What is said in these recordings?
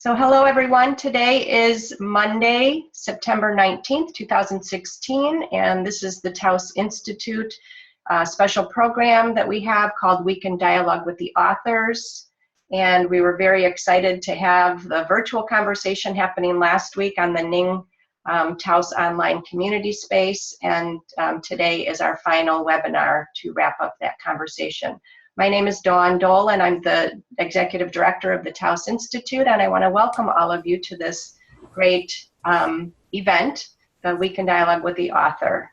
So hello everyone, today is Monday, September 19th, 2016, and this is the Taos Institute special program that we have called Week in Dialogue with the Authors. And we were very excited to have the virtual conversation happening last week on the Ning Taos online community space, and today is our final webinar to wrap up that conversation. My name is Dawn Dole, and I'm the Executive Director of the Taos Institute, and I want to welcome all of you to this great event, the Week in Dialogue with the Author.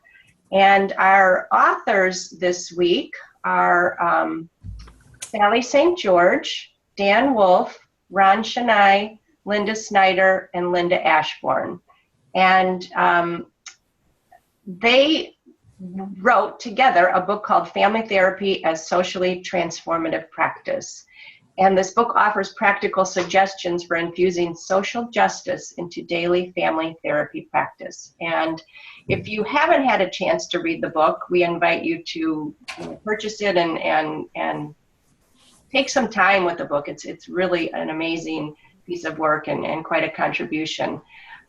And our authors this week are Sally St. George, Dan Wulff, Ron Chenail, Lynda Snyder, and Lynda Ashbourne. And they wrote together a book called Family Therapy as Socially Transformative Practice. And this book offers practical suggestions for infusing social justice into daily family therapy practice. And if you haven't had a chance to read the book, we invite you to purchase it and take some time with the book. It's really an amazing piece of work and quite a contribution.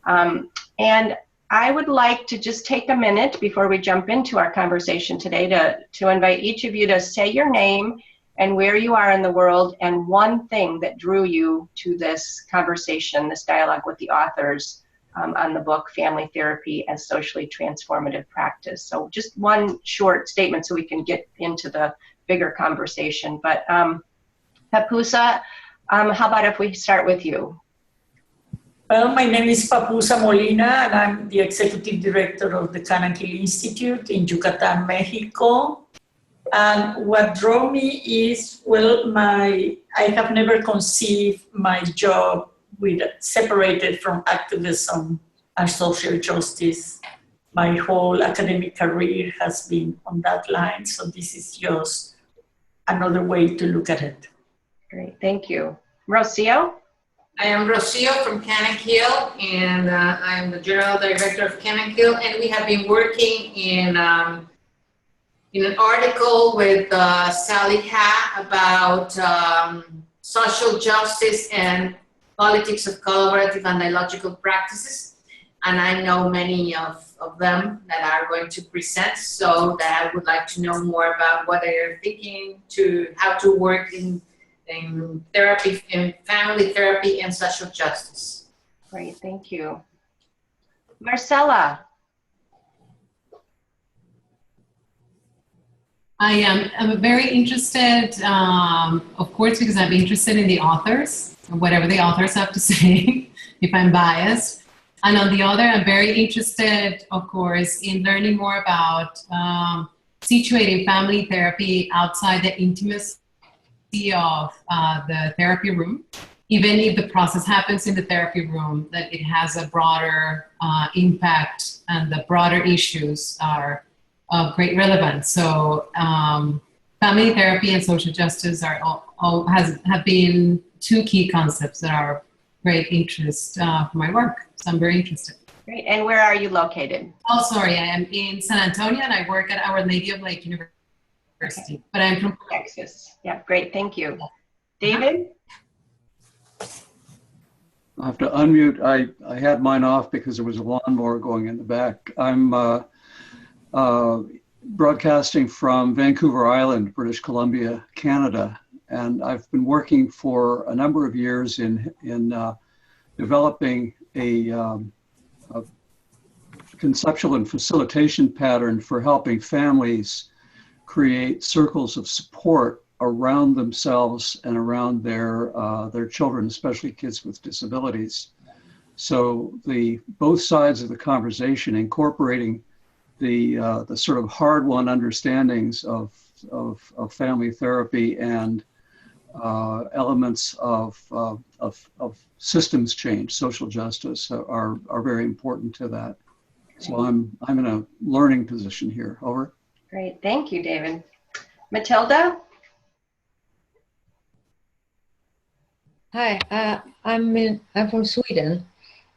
And I would like to just take a minute before we jump into our conversation today to invite each of you to say your name and where you are in the world and one thing that drew you to this conversation, this dialogue with the authors on the book Family Therapy as Socially Transformative Practice. So just one short statement so we can get into the bigger conversation. But Papusa, how about if we start with you? Well, my name is Papusa Molina, and I'm the Executive Director of the Cananquil Institute in Yucatan, Mexico. And what drove me is, well, I have never conceived my job separated from activism and social justice. My whole academic career has been on that line, so this is just another way to look at it. Great, thank you. Rocio? I am Rocio from Cananquil, and I'm the General Director of Cananquil, and we have been working in an article with Sally Ha about social justice and politics of collaborative and dialogical practices, and I know many of them that are going to present, so that I would like to know more about what they are thinking how to work in therapy, in family therapy and social justice. Great, thank you. Marcella. I'm very interested, of course, because I'm interested in the authors, whatever the authors have to say, if I'm biased. And on the other, I'm very interested, of course, in learning more about situating family therapy outside the intimacy of the therapy room, even if the process happens in the therapy room, that it has a broader impact and the broader issues are of great relevance. So family therapy and social justice have been two key concepts that are great interest for my work. So I'm very interested. Great, and where are you located? Oh, sorry, I am in San Antonio and I work at Our Lady of Lake University. Okay. But I'm from Texas. Yeah, great, thank you. David? I have to unmute. I had mine off because there was a lawnmower going in the back. I'm broadcasting from Vancouver Island, British Columbia, Canada, and I've been working for a number of years in developing a conceptual and facilitation pattern for helping families create circles of support around themselves and around their children, especially kids with disabilities. So both sides of the conversation, incorporating the sort of hard-won understandings of family therapy and elements of systems change, social justice, are very important to that. So I'm in a learning position here. Over. Great, thank you, David. Matilda? Hi, I'm from Sweden,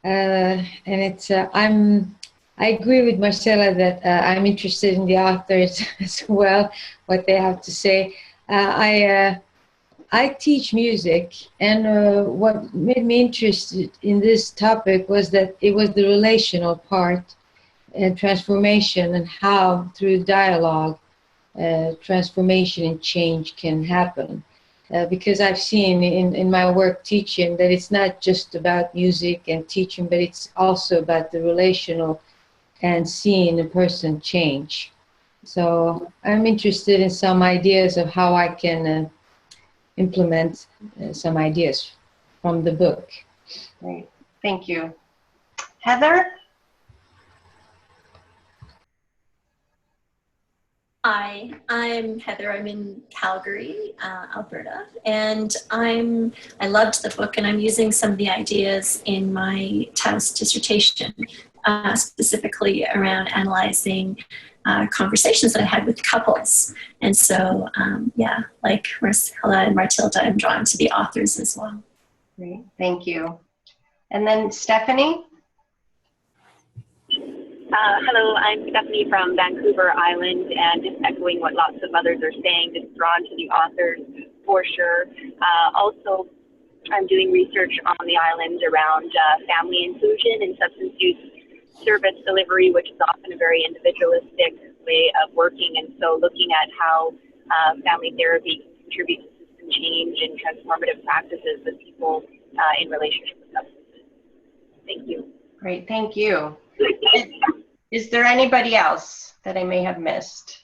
and it's I agree with Marcella that I'm interested in the authors as well, what they have to say. I teach music, and what made me interested in this topic was that it was the relational part and transformation, and how through dialogue transformation and change can happen. Because I've seen in my work teaching that it's not just about music and teaching, but it's also about the relational and seeing a person change. So I'm interested in some ideas of how I can implement some ideas from the book. Great, thank you. Heather? Hi, I'm Heather. I'm in Calgary, Alberta, and I loved the book, and I'm using some of the ideas in my Taos dissertation, specifically around analyzing conversations that I had with couples. And so, yeah, like Marcella and Matilda, I'm drawn to the authors as well. Great, thank you. And then Stephanie? Hello, I'm Stephanie from Vancouver Island, and just echoing what lots of others are saying, just drawn to the authors for sure. Also, I'm doing research on the island around family inclusion and substance use service delivery, which is often a very individualistic way of working, and so looking at how family therapy can contribute to system change and transformative practices with people in relationship with substances. Thank you. Great, thank you. Is there anybody else that I may have missed?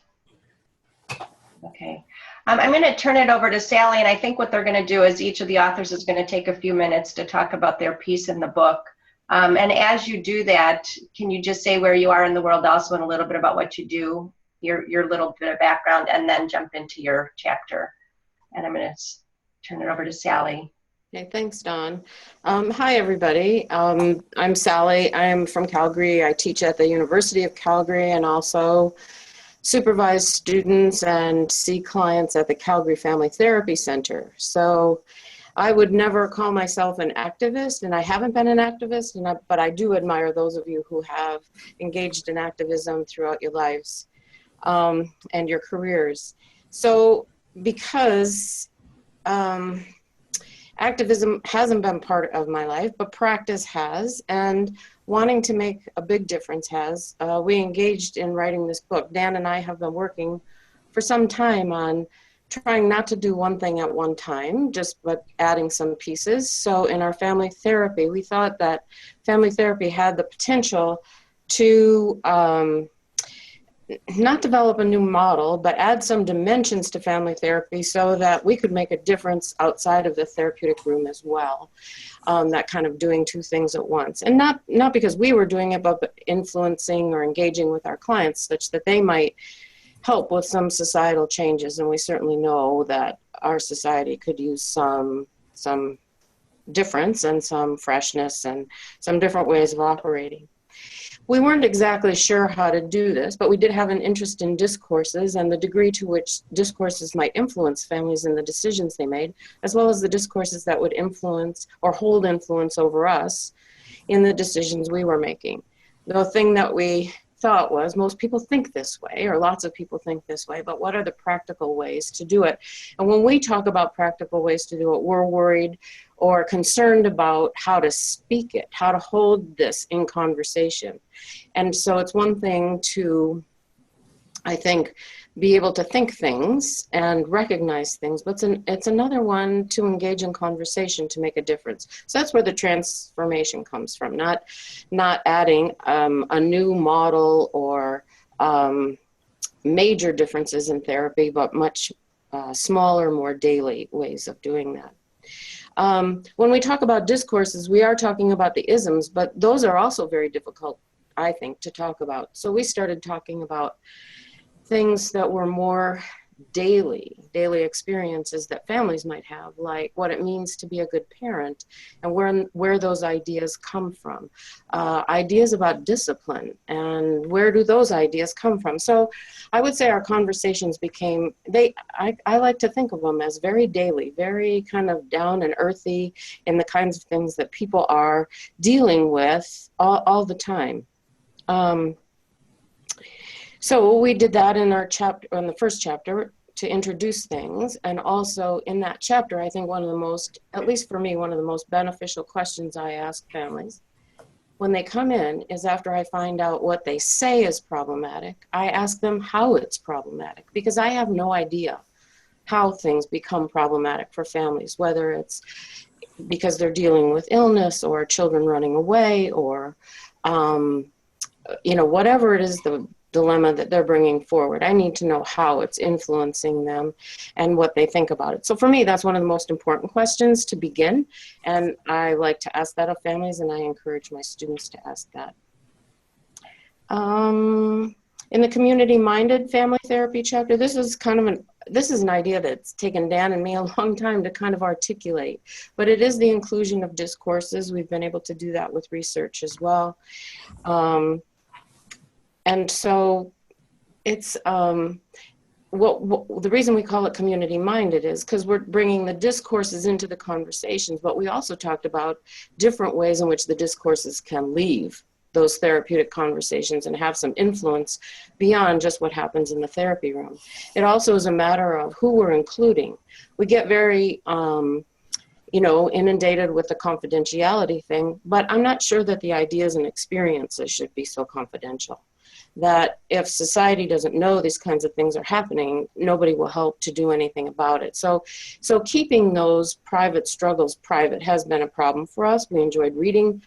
Okay. I'm going to turn it over to Sally, and I think what they're going to do is each of the authors is going to take a few minutes to talk about their piece in the book. And as you do that, can you just say where you are in the world also, and a little bit about what you do, your little bit of background, and then jump into your chapter. And I'm going to turn it over to Sally. Okay, thanks, Dawn. Hi, everybody. I'm Sally. I'm from Calgary. I teach at the University of Calgary and also supervise students and see clients at the Calgary Family Therapy Center. So I would never call myself an activist, and I haven't been an activist, but I do admire those of you who have engaged in activism throughout your lives and your careers. So because activism hasn't been part of my life, but practice has, and wanting to make a big difference has. We engaged in writing this book. Dan and I have been working for some time on trying not to do one thing at one time, but adding some pieces. So in our family therapy, we thought that family therapy had the potential to not develop a new model, but add some dimensions to family therapy so that we could make a difference outside of the therapeutic room as well. That kind of doing two things at once. And not because we were doing it, but influencing or engaging with our clients such that they might help with some societal changes. And we certainly know that our society could use some difference and some freshness and some different ways of operating. We weren't exactly sure how to do this, but we did have an interest in discourses and the degree to which discourses might influence families in the decisions they made, as well as the discourses that would influence or hold influence over us in the decisions we were making. The thing that we thought was most people think this way, or lots of people think this way, but what are the practical ways to do it? And when we talk about practical ways to do it, we're worried or concerned about how to speak it, how to hold this in conversation. And so it's one thing to, I think, be able to think things and recognize things, but it's another one to engage in conversation to make a difference. So that's where the transformation comes from, not adding a new model or major differences in therapy, but much smaller, more daily ways of doing that. When we talk about discourses, we are talking about the isms, but those are also very difficult, I think, to talk about. So we started talking about things that were more daily experiences that families might have, like what it means to be a good parent and where those ideas come from. Ideas about discipline, and where do those ideas come from? So I would say our conversations became, I like to think of them as very daily, very kind of down and earthy in the kinds of things that people are dealing with all the time. So we did that in our chapter, in the first chapter, to introduce things. And also in that chapter, I think one of the most, at least for me, one of the most beneficial questions I ask families when they come in is, after I find out what they say is problematic, I ask them how it's problematic, because I have no idea how things become problematic for families, whether it's because they're dealing with illness or children running away or, whatever it is, the dilemma that they're bringing forward. I need to know how it's influencing them and what they think about it. So for me, that's one of the most important questions to begin. And I like to ask that of families, and I encourage my students to ask that. In the community-minded family therapy chapter, this is an idea that's taken Dan and me a long time to kind of articulate, but it is the inclusion of discourses. We've been able to do that with research as well. And so it's, the reason we call it community-minded is because we're bringing the discourses into the conversations, but we also talked about different ways in which the discourses can leave those therapeutic conversations and have some influence beyond just what happens in the therapy room. It also is a matter of who we're including. We get very, inundated with the confidentiality thing, but I'm not sure that the ideas and experiences should be so confidential. That if society doesn't know these kinds of things are happening, nobody will help to do anything about it. So keeping those private struggles private has been a problem for us. We enjoyed reading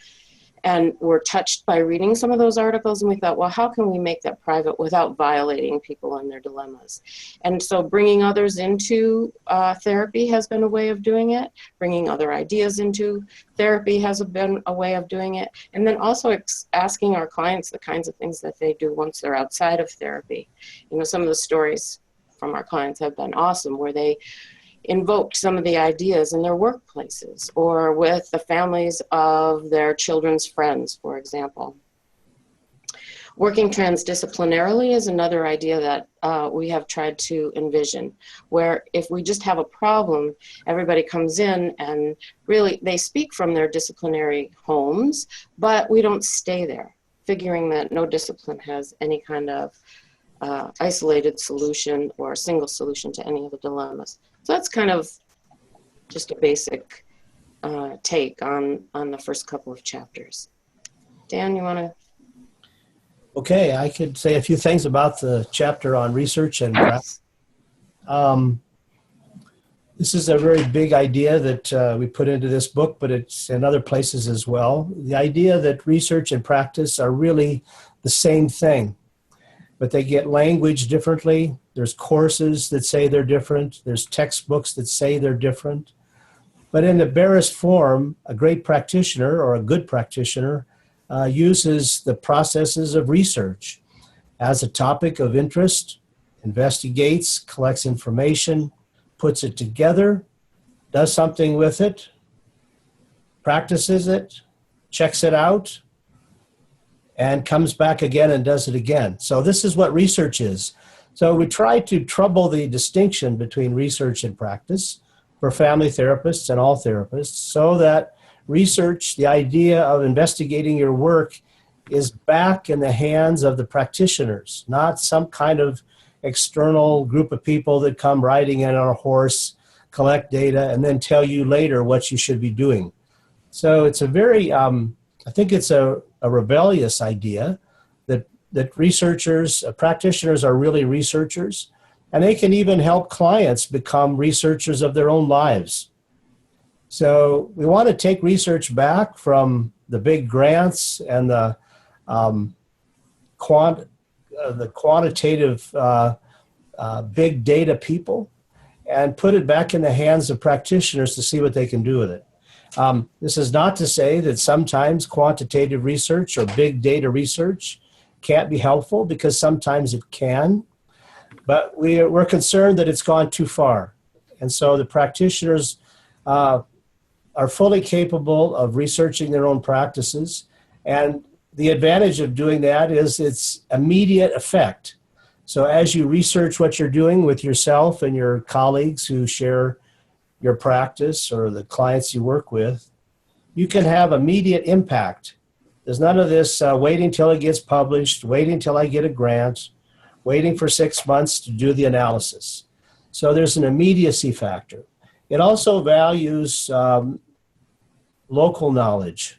and were touched by reading some of those articles, and we thought, well, how can we make that private without violating people and their dilemmas? And so bringing others into therapy has been a way of doing it. Bringing other ideas into therapy has been a way of doing it. And then also asking our clients the kinds of things that they do once they're outside of therapy. Some of the stories from our clients have been awesome, where they invoked some of the ideas in their workplaces or with the families of their children's friends, for example. Working transdisciplinarily is another idea that we have tried to envision, where if we just have a problem, everybody comes in and really they speak from their disciplinary homes, but we don't stay there, figuring that no discipline has any kind of isolated solution or a single solution to any of the dilemmas. So that's kind of just a basic take on the first couple of chapters. Dan, you want to? Okay, I could say a few things about the chapter on research and practice. This is a very big idea that we put into this book, but it's in other places as well. The idea that research and practice are really the same thing, but they get language differently. There's courses that say they're different. There's textbooks that say they're different. But in the barest form, a great practitioner or a good practitioner uses the processes of research as a topic of interest, investigates, collects information, puts it together, does something with it, practices it, checks it out, and comes back again and does it again. So this is what research is. So we try to trouble the distinction between research and practice for family therapists and all therapists, so that research, the idea of investigating your work, is back in the hands of the practitioners, not some kind of external group of people that come riding in on a horse, collect data, and then tell you later what you should be doing. So it's a very, I think it's a rebellious idea that researchers, practitioners are really researchers, and they can even help clients become researchers of their own lives. So we want to take research back from the big grants and the quantitative big data people, and put it back in the hands of practitioners to see what they can do with it. This is not to say that sometimes quantitative research or big data research can't be helpful, because sometimes it can, but we're concerned that it's gone too far. And so the practitioners are fully capable of researching their own practices, and the advantage of doing that is its immediate effect. So as you research what you're doing with yourself and your colleagues who share your practice or the clients you work with, you can have immediate impact. There's none of this waiting till it gets published, waiting till I get a grant, waiting for 6 months to do the analysis. So there's an immediacy factor. It also values local knowledge.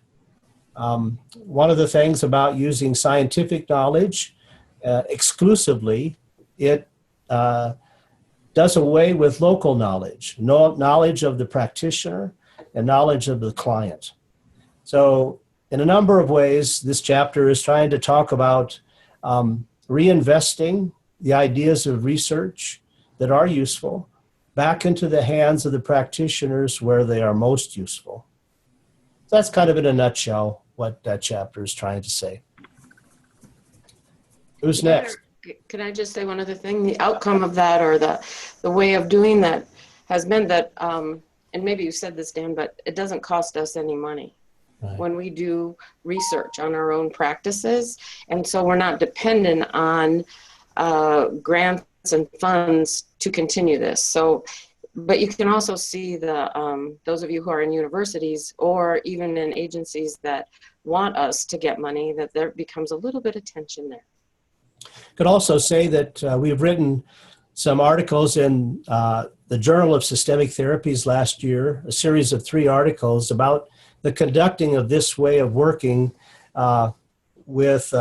One of the things about using scientific knowledge exclusively, it does away with local knowledge, knowledge of the practitioner and knowledge of the client. So in a number of ways, this chapter is trying to talk about reinvesting the ideas of research that are useful back into the hands of the practitioners where they are most useful. So that's kind of in a nutshell what that chapter is trying to say. Who's next? Can I just say one other thing? The outcome of that, or the way of doing that, has been that, and maybe you said this, Dan, but it doesn't cost us any money when we do research on our own practices. And so we're not dependent on grants and funds to continue this. So, but you can also see those of you who are in universities or even in agencies that want us to get money, that there becomes a little bit of tension there. Could also say that we've written some articles in the Journal of Systemic Therapies last year, a series of 3 articles about the conducting of this way of working with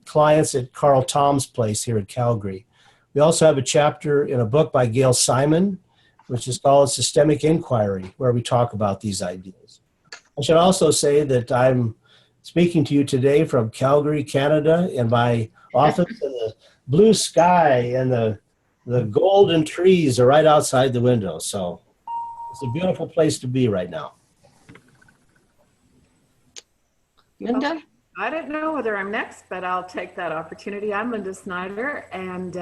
clients at Carl Tom's place here in Calgary. We also have a chapter in a book by Gail Simon, which is called Systemic Inquiry, where we talk about these ideas. I should also say that I'm speaking to you today from Calgary, Canada, in my office, in the blue sky and the golden trees are right outside the window. So it's a beautiful place to be right now. Lynda? Okay. I don't know whether I'm next, but I'll take that opportunity. I'm Lynda Snyder, and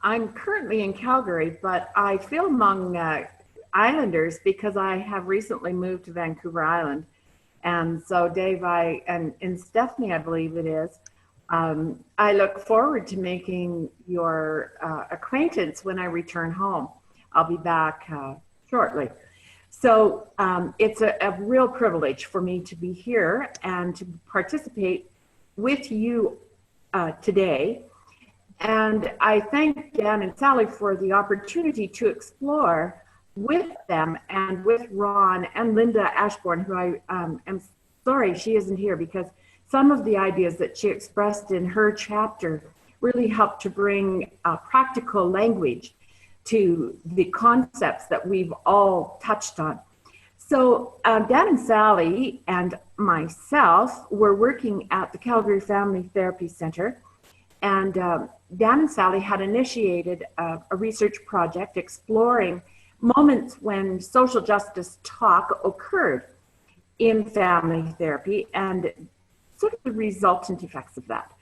I'm currently in Calgary, but I feel among islanders because I have recently moved to Vancouver Island. And so Dave, and Stephanie, I believe it is, I look forward to making your acquaintance when I return home. I'll be back shortly. So it's a real privilege for me to be here and to participate with you today. And I thank Dan and Sally for the opportunity to explore with them and with Ron and Lynda Ashbourne, who I am sorry she isn't here, because some of the ideas that she expressed in her chapter really helped to bring practical language to the concepts that we've all touched on. So Dan and Sally and myself were working at the Calgary Family Therapy Center, and Dan and Sally had initiated a research project exploring moments when social justice talk occurred in family therapy and sort of the resultant effects of that.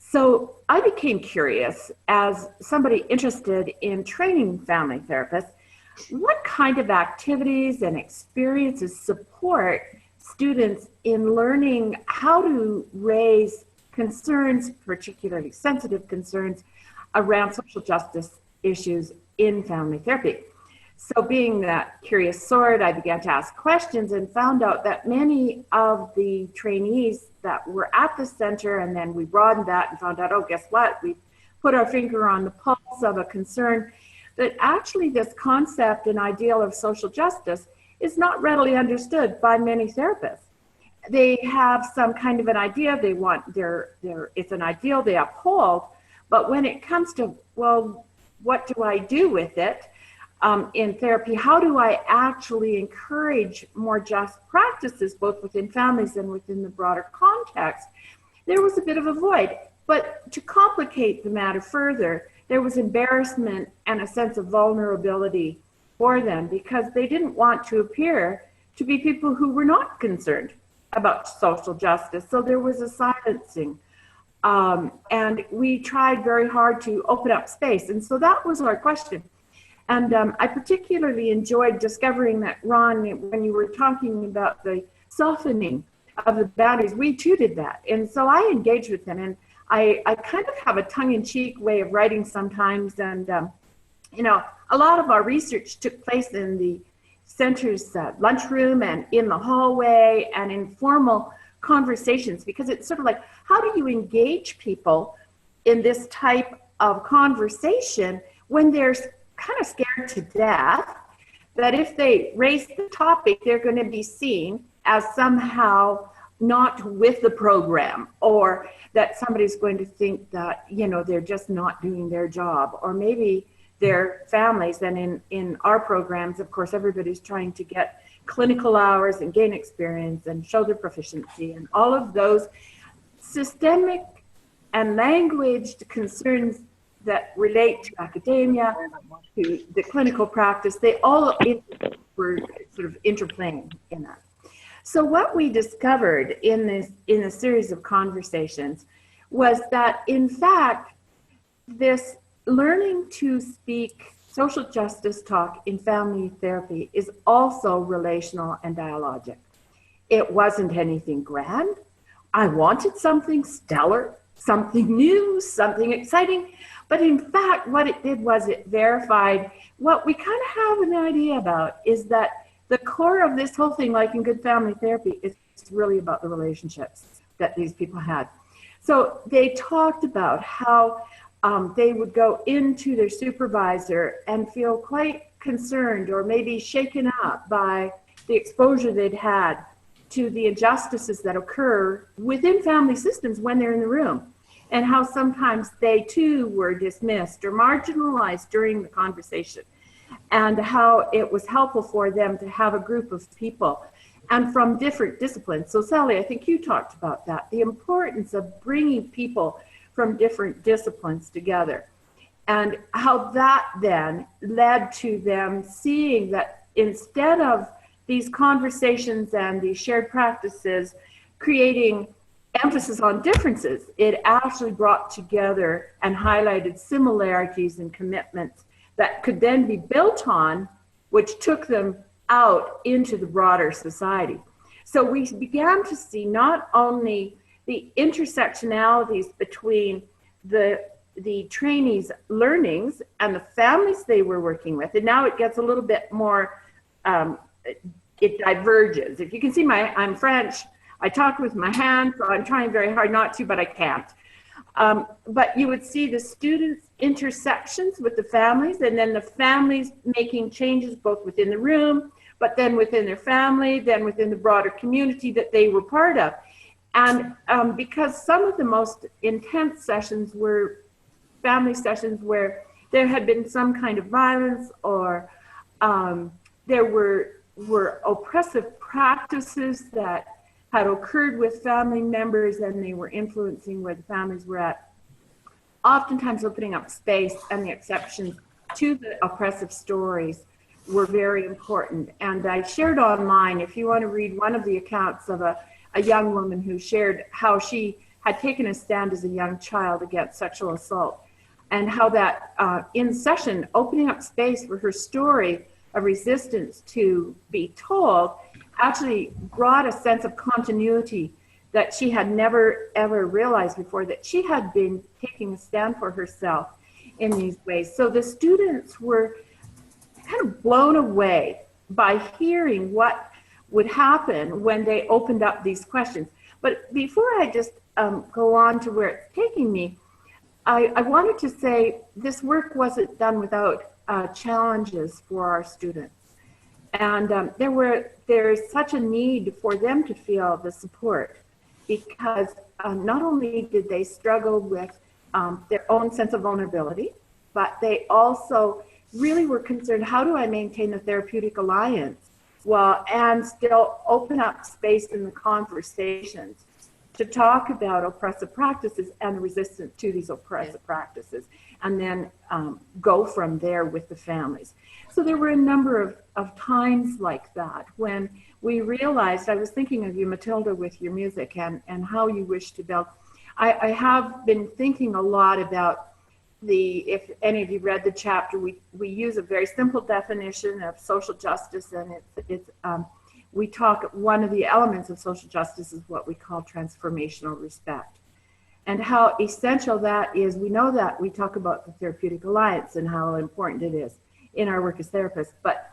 So I became curious, as somebody interested in training family therapists, what kind of activities and experiences support students in learning how to raise concerns, particularly sensitive concerns, around social justice issues in family therapy. So being that curious sort, I began to ask questions and found out that many of the trainees that were at the center, and then we broadened that and found out, oh, guess what? We put our finger on the pulse of a concern that actually this concept and ideal of social justice is not readily understood by many therapists. They have some kind of an idea, they want it's an ideal they uphold, but when it comes to, well, what do I do with it in therapy? How do I actually encourage more just practices, both within families and within the broader context? There was a bit of a void. But to complicate the matter further, there was embarrassment and a sense of vulnerability for them because they didn't want to appear to be people who were not concerned about social justice. So there was a silencing. And we tried very hard to open up space. And so that was our question. And I particularly enjoyed discovering that, Ron, when you were talking about the softening of the boundaries, we too did that. And so I engaged with them. And I kind of have a tongue-in-cheek way of writing sometimes. And, you know, a lot of our research took place in the center's lunchroom and in the hallway and informal conversations, because it's sort of like, how do you engage people in this type of conversation when there's kind of scared to death that if they raise the topic, they're going to be seen as somehow not with the program, or that somebody's going to think that, you know, they're just not doing their job, or maybe their families. And in our programs, of course, everybody's trying to get clinical hours and gain experience and show their proficiency, and all of those systemic and languaged concerns that relate to academia, to the clinical practice, they all were sort of interplaying in that. So what we discovered in a series of conversations was that, in fact, this learning to speak social justice talk in family therapy is also relational and dialogic. It wasn't anything grand. I wanted something stellar, something new, something exciting. But in fact, what it did was it verified what we kind of have an idea about, is that the core of this whole thing, like in good family therapy, is really about the relationships that these people had. So they talked about how they would go into their supervisor and feel quite concerned or maybe shaken up by the exposure they'd had to the injustices that occur within family systems when they're in the room, and how sometimes they too were dismissed or marginalized during the conversation, and how it was helpful for them to have a group of people and from different disciplines. So Sally, I think you talked about that, the importance of bringing people from different disciplines together, and how that then led to them seeing that instead of these conversations and these shared practices creating emphasis on differences, it actually brought together and highlighted similarities and commitments that could then be built on, which took them out into the broader society. So we began to see not only the intersectionalities between the trainees' learnings and the families they were working with, and now it gets a little bit more, it diverges. If you can see I'm French, I talk with my hands, so I'm trying very hard not to, but I can't. But you would see the students' intersections with the families, and then the families making changes both within the room, but then within their family, then within the broader community that they were part of. And because some of the most intense sessions were family sessions where there had been some kind of violence, or there were oppressive practices that had occurred with family members, and they were influencing where the families were at, oftentimes opening up space, and the exceptions to the oppressive stories were very important. And I shared online, if you want to read one of the accounts of a young woman who shared how she had taken a stand as a young child against sexual assault, and how that in session, opening up space for her story of resistance to be told, actually brought a sense of continuity that she had never ever realized before, that she had been taking a stand for herself in these ways. So the students were kind of blown away by hearing what would happen when they opened up these questions. But before I just go on to where it's taking me, I wanted to say this work wasn't done without challenges for our students. And there's such a need for them to feel the support, because not only did they struggle with their own sense of vulnerability, but they also really were concerned, how do I maintain the therapeutic alliance and still open up space in the conversations to talk about oppressive practices and the resistance to these oppressive practices, and then go from there with the families. So there were a number of times like that when we realized, I was thinking of you, Matilda, with your music and how you wish to build. I have been thinking a lot about if any of you read the chapter, we use a very simple definition of social justice, and we talk, one of the elements of social justice is what we call transformational respect, and how essential that is. We know that we talk about the therapeutic alliance and how important it is in our work as therapists, but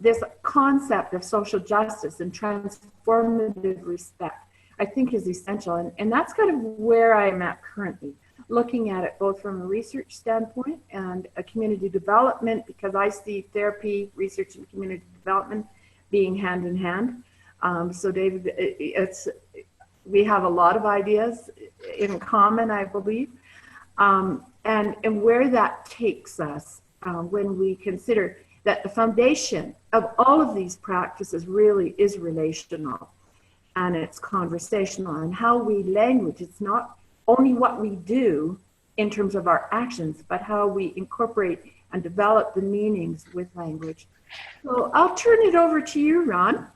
this concept of social justice and transformative respect, I think, is essential, and that's kind of where I am at currently, looking at it both from a research standpoint and a community development, because I see therapy, research, and community development being hand in hand. So David, we have a lot of ideas in common, I believe. And where that takes us when we consider that the foundation of all of these practices really is relational, and it's conversational, and how we language. It's not only what we do in terms of our actions, but how we incorporate and develop the meanings with language. So I'll turn it over to you, Ron.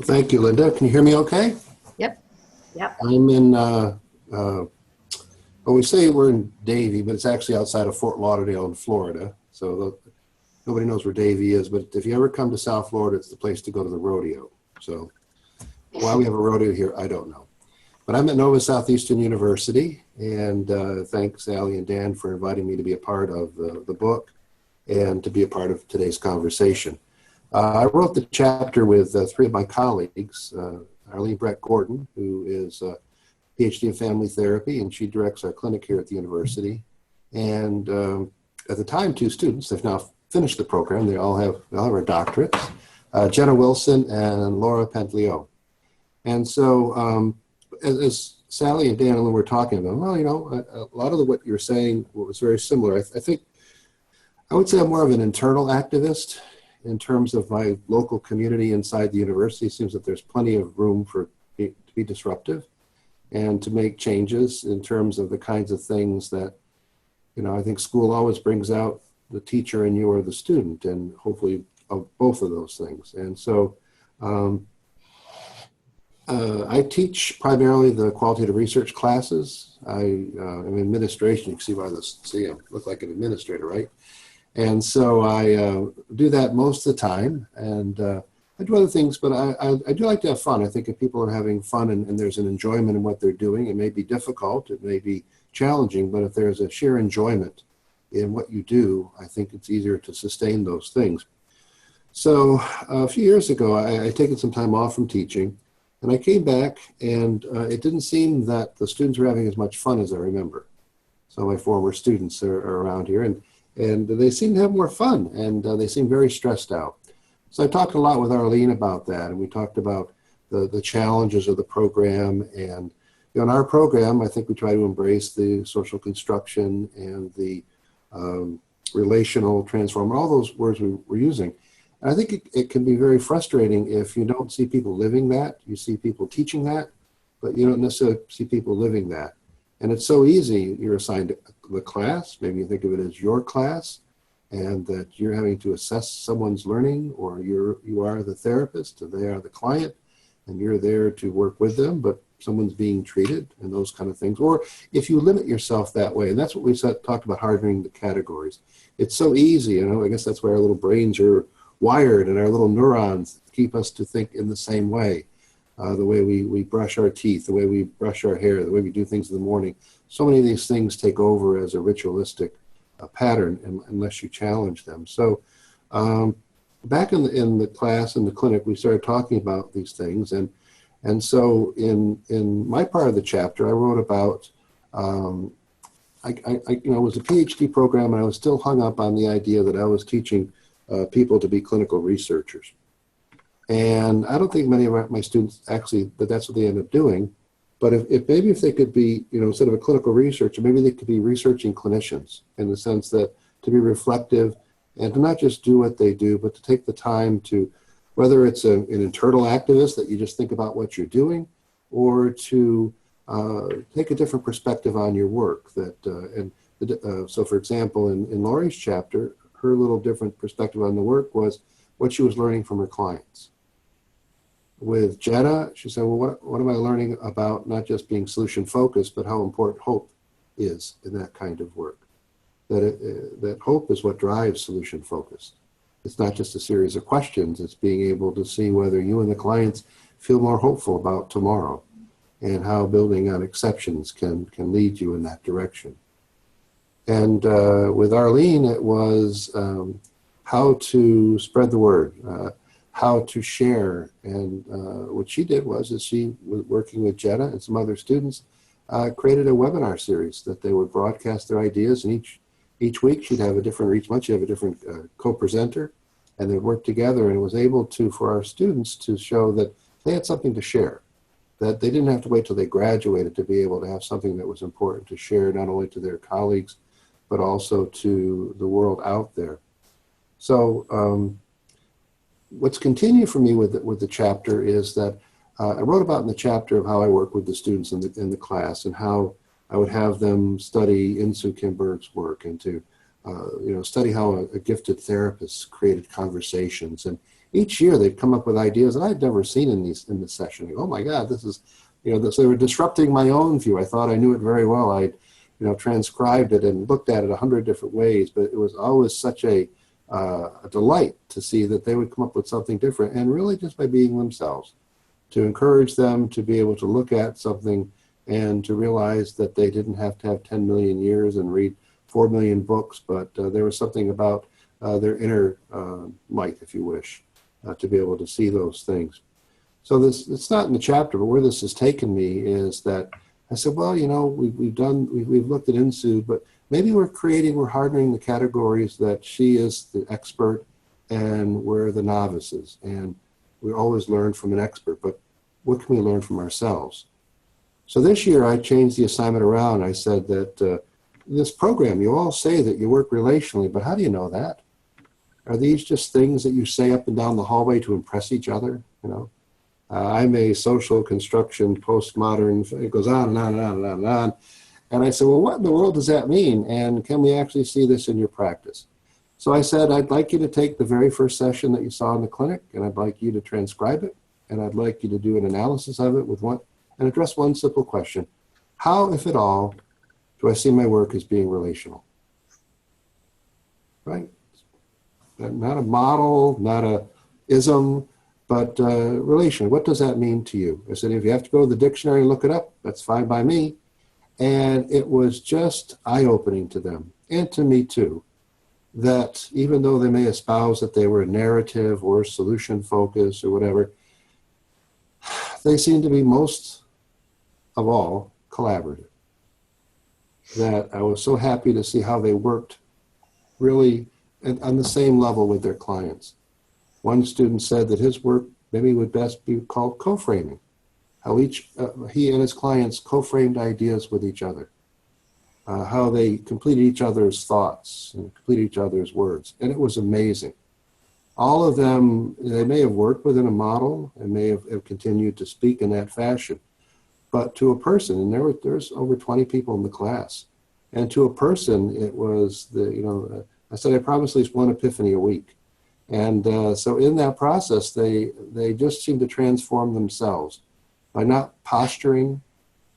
Thank you, Lynda. Can you hear me okay? Yep. Yep. I'm in, well, we say we're in Davie, but it's actually outside of Fort Lauderdale in Florida. So nobody knows where Davie is, but if you ever come to South Florida, it's the place to go to the rodeo. So why we have a rodeo here, I don't know. But I'm at Nova Southeastern University, and thanks Sally and Dan for inviting me to be a part of the book and to be a part of today's conversation. I wrote the chapter with three of my colleagues, Arlene Brett Gordon, who is a PhD in family therapy, and she directs our clinic here at the university. And at the time, 2 students. They've now finished the program. They all have our doctorates, Jenna Wilson and Laura Pentleo. And so as Sally and Dan were talking about, well, you know, a lot of what you're saying was very similar. I think I would say I'm more of an internal activist in terms of my local community inside the university. It seems that there's plenty of room to be disruptive and to make changes in terms of the kinds of things that, you know, I think school always brings out the teacher in you or the student, and hopefully both of those things. And so I teach primarily the qualitative research classes. I am in administration. You can see by this, see, I look like an administrator, right? And so I do that most of the time, and I do other things, but I do like to have fun. I think if people are having fun and there's an enjoyment in what they're doing, it may be difficult, it may be challenging, but if there's a sheer enjoyment in what you do, I think it's easier to sustain those things. So a few years ago, I taken some time off from teaching, and I came back, and it didn't seem that the students were having as much fun as I remember. So my former students are around here, and they seem to have more fun, and they seem very stressed out. So I talked a lot with Arlene about that, and we talked about the challenges of the program. And you know, in our program, I think we try to embrace the social construction and the relational transform, all those words we're using. And I think it can be very frustrating if you don't see people living that. You see people teaching that, but you don't necessarily see people living that. And it's so easy. You're assigned the class, maybe you think of it as your class, and that you're having to assess someone's learning, or you are the therapist and they are the client, and you're there to work with them, but someone's being treated, and those kind of things. Or if you limit yourself that way, and that's what we talked about, hardening the categories. It's so easy, you know, I guess that's why our little brains are wired, and our little neurons keep us to think in the same way. The way we brush our teeth, the way we brush our hair, the way we do things in the morning. So many of these things take over as a ritualistic pattern unless you challenge them. So back in the class, in the clinic, we started talking about these things. And so in my part of the chapter, I wrote about, you know, it was a PhD program, and I was still hung up on the idea that I was teaching people to be clinical researchers. And I don't think many of my students actually, that's what they end up doing. But if maybe if they could be, you know, instead of a clinical researcher, maybe they could be researching clinicians, in the sense that to be reflective and to not just do what they do, but to take the time to, whether it's an internal activist that you just think about what you're doing, or to take a different perspective on your work. So for example, in Laurie's chapter, her little different perspective on the work was what she was learning from her clients. With Jenna, she said, well, what am I learning about not just being solution focused, but how important hope is in that kind of work? That hope is what drives solution focused. It's not just a series of questions, it's being able to see whether you and the clients feel more hopeful about tomorrow, and how building on exceptions can lead you in that direction. And with Arlene, it was how to spread the word, how to share. And what she did was she was working with Jenna and some other students created a webinar series that they would broadcast their ideas, and each week she'd have a different, each month she'd have a different co-presenter, and they'd work together, and it was able to, for our students, to show that they had something to share, that they didn't have to wait till they graduated to be able to have something that was important to share, not only to their colleagues, but also to the world out there. So what's continued for me with the chapter is that I wrote about in the chapter of how I work with the students in the class, and how I would have them study Insoo Kim Berg's work, and to study how a gifted therapist created conversations. And each year they'd come up with ideas that I'd never seen in the session. Oh my God, this is, so they were disrupting my own view. I thought I knew it very well. I'd transcribed it and looked at it 100 different ways, but it was always such a delight to see that they would come up with something different, and really just by being themselves, to encourage them to be able to look at something and to realize that they didn't have to have 10 million years and read 4 million books, but there was something about their inner might, if you wish, to be able to see those things. So it's not in the chapter, but where this has taken me is that I said, well, we've looked at Insoo, but maybe we're hardening the categories that she is the expert and we're the novices. And we always learn from an expert, but what can we learn from ourselves? So this year I changed the assignment around. I said that this program, you all say that you work relationally, but how do you know that? Are these just things that you say up and down the hallway to impress each other? I'm a social construction postmodern, it goes on and on and on and on and on. And I said, well, what in the world does that mean? And can we actually see this in your practice? So I said, I'd like you to take the very first session that you saw in the clinic, and I'd like you to transcribe it, and I'd like you to do an analysis of it and address one simple question. How, if at all, do I see my work as being relational? Right? Not a model, not a ism, but relation. What does that mean to you? I said, if you have to go to the dictionary and look it up, that's fine by me. And it was just eye-opening to them, and to me too, that even though they may espouse that they were narrative or solution-focused or whatever, they seem to be most of all collaborative. That I was so happy to see how they worked really on the same level with their clients. One student said that his work maybe would best be called co-framing, how he and his clients co-framed ideas with each other, how they completed each other's thoughts and completed each other's words. And it was amazing. All of them, they may have worked within a model and may have continued to speak in that fashion, but to a person, and there's over 20 people in the class, and to a person, it was I said, I promise at least one epiphany a week. And so in that process, they just seem to transform themselves by not posturing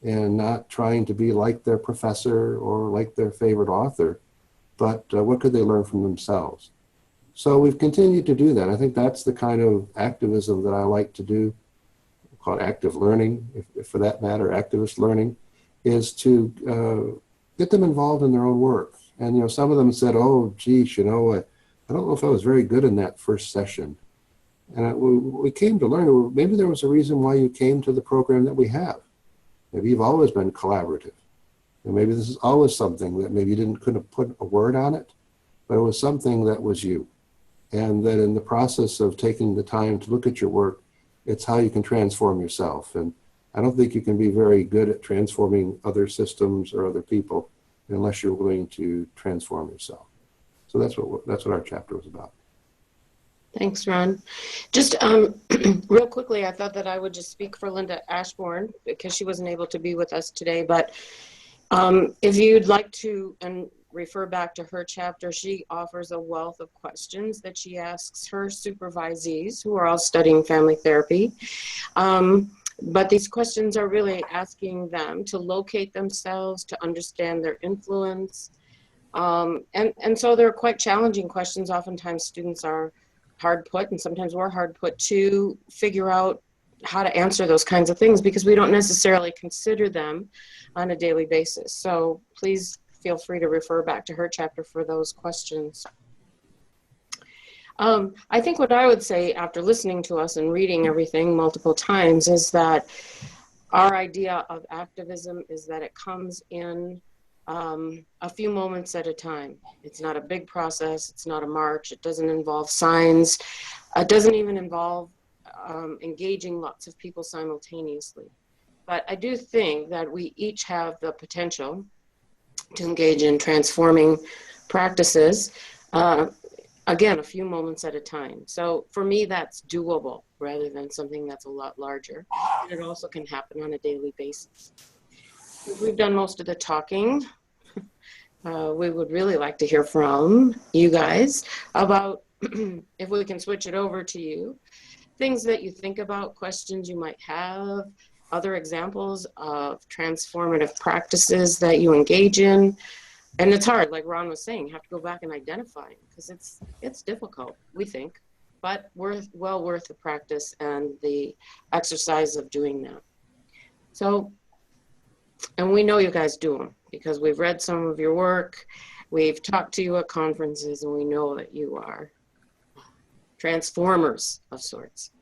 and not trying to be like their professor or like their favorite author, but what could they learn from themselves? So we've continued to do that. I think that's the kind of activism that I like to do, called active learning, if for that matter, activist learning, is to get them involved in their own work. And some of them said, oh, geez, I don't know if I was very good in that first session. And we came to learn, maybe there was a reason why you came to the program that we have. Maybe you've always been collaborative. And maybe this is always something that maybe you couldn't put a word on it, but it was something that was you. And that in the process of taking the time to look at your work, it's how you can transform yourself. And I don't think you can be very good at transforming other systems or other people unless you're willing to transform yourself. So that's what our chapter was about. Thanks, Ron. Just real quickly, I thought that I would just speak for Lynda Ashborn because she wasn't able to be with us today. But if you'd like to refer back to her chapter, she offers a wealth of questions that she asks her supervisees who are all studying family therapy. But these questions are really asking them to locate themselves, to understand their influence. And so they're quite challenging questions. Oftentimes students are hard put, and sometimes we're hard put to figure out how to answer those kinds of things because we don't necessarily consider them on a daily basis. So please feel free to refer back to her chapter for those questions. I think what I would say after listening to us and reading everything multiple times is that our idea of activism is that it comes in a few moments at a time. It's not a big process. It's not a march. It doesn't involve signs. It doesn't even involve engaging lots of people simultaneously. But I do think that we each have the potential to engage in transforming practices, again, a few moments at a time. So for me, that's doable rather than something that's a lot larger. And it also can happen on a daily basis. We've done most of the talking. We would really like to hear from you guys about, if we can switch it over to you, things that you think about, questions you might have, other examples of transformative practices that you engage in. And it's hard, like Ron was saying, you have to go back and identify because it's difficult, we think, but well worth the practice and the exercise of doing that. So, and we know you guys do them because we've read some of your work, we've talked to you at conferences, and we know that you are transformers of sorts.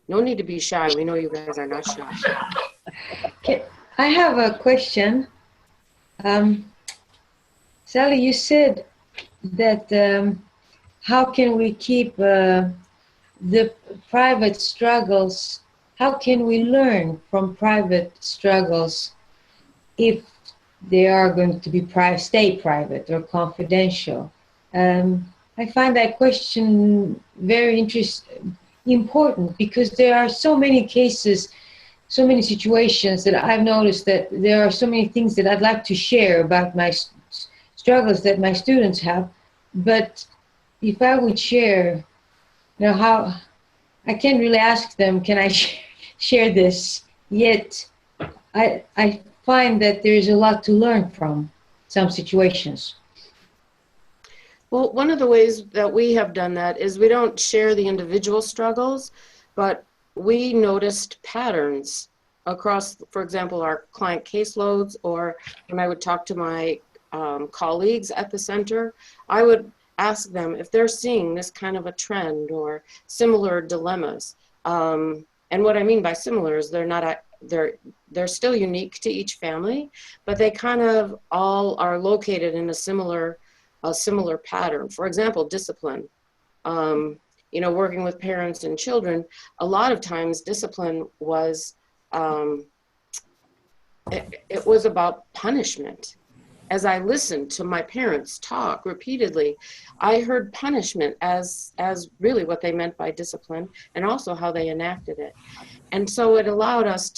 No need to be shy. We know you guys are not shy. Okay. I have a question. Sally, you said that how can we keep the private struggles, how can we learn from private struggles if they are going to be stay private or confidential? I find that question very important because there are so many cases, so many situations that I've noticed that there are so many things that I'd like to share about my struggles that my students have. But if I would share, how I can't really ask them, can I share this? Yet I find that there's a lot to learn from some situations. Well, one of the ways that we have done that is we don't share the individual struggles, but we noticed patterns across, for example, our client caseloads, or when I would talk to my colleagues at the center, I would ask them if they're seeing this kind of a trend or similar dilemmas. And what I mean by similar is they're still unique to each family, but they kind of all are located in a similar pattern. For example, discipline. Working with parents and children, a lot of times discipline was, it was about punishment. As I listened to my parents talk repeatedly, I heard punishment as really what they meant by discipline, and also how they enacted it. And so it allowed us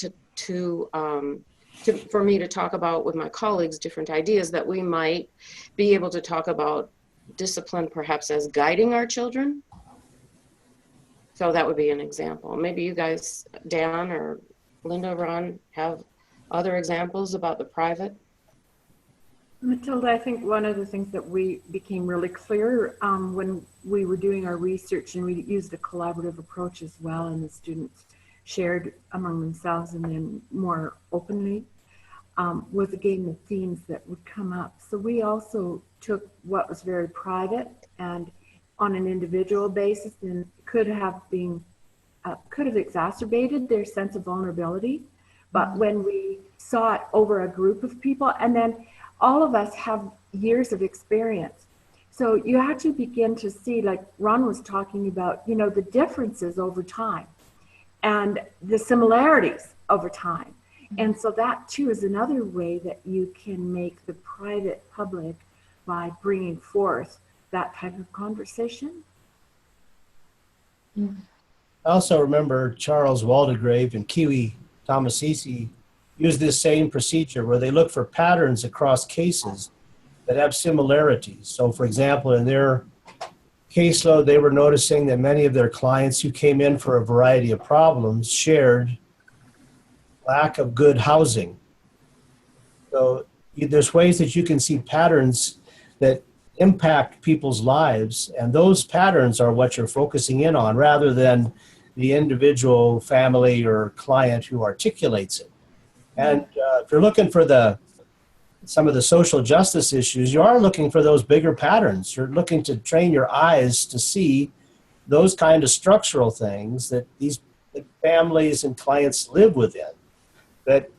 for me to talk about with my colleagues different ideas that we might be able to talk about discipline perhaps as guiding our children. So that would be an example. Maybe you guys, Dan or Lynda, Ron, have other examples about the private? Matilda, I think one of the things that we became really clear when we were doing our research, and we used a collaborative approach as well, and the students shared among themselves and then more openly, was again the themes that would come up. So we also took what was very private and on an individual basis and could have exacerbated their sense of vulnerability. But when we saw it over a group of people, and then all of us have years of experience. So you actually begin to see, like Ron was talking about, the differences over time and the similarities over time. And so that too is another way that you can make the private public by bringing forth that type of conversation. I also remember Charles Waldegrave and Kiwi Tomasisi use this same procedure where they look for patterns across cases that have similarities. So for example, in their caseload, they were noticing that many of their clients who came in for a variety of problems shared lack of good housing. So there's ways that you can see patterns that impact people's lives, and those patterns are what you're focusing in on rather than the individual family or client who articulates it. And if you're looking for some of the social justice issues, you are looking for those bigger patterns. You're looking to train your eyes to see those kind of structural things that these families and clients live within, that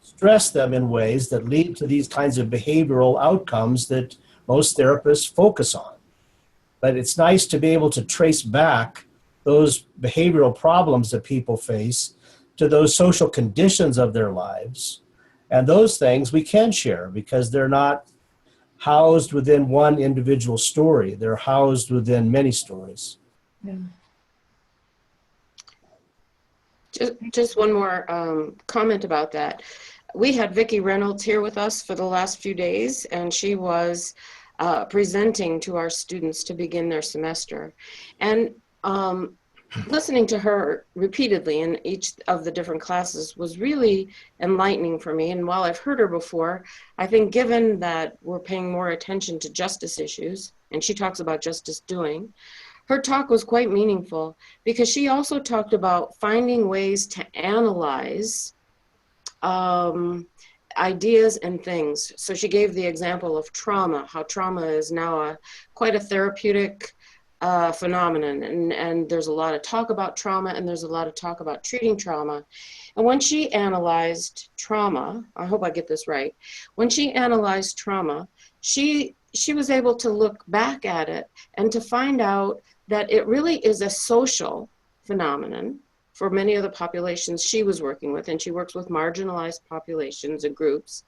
stress them in ways that lead to these kinds of behavioral outcomes that most therapists focus on. But it's nice to be able to trace back those behavioral problems that people face to those social conditions of their lives. And those things we can share because they're not housed within one individual story. They're housed within many stories. Yeah. Just one more comment about that. We had Vicki Reynolds here with us for the last few days, and she was presenting to our students to begin their semester. And listening to her repeatedly in each of the different classes was really enlightening for me. And while I've heard her before, I think given that we're paying more attention to justice issues, and she talks about justice doing, her talk was quite meaningful because she also talked about finding ways to analyze ideas and things. So she gave the example of trauma, how trauma is now quite a therapeutic phenomenon, and there's a lot of talk about trauma, and there's a lot of talk about treating trauma. And when she analyzed trauma, I hope I get this right, when she analyzed trauma, she was able to look back at it and to find out that it really is a social phenomenon for many of the populations she was working with, and she works with marginalized populations and groups.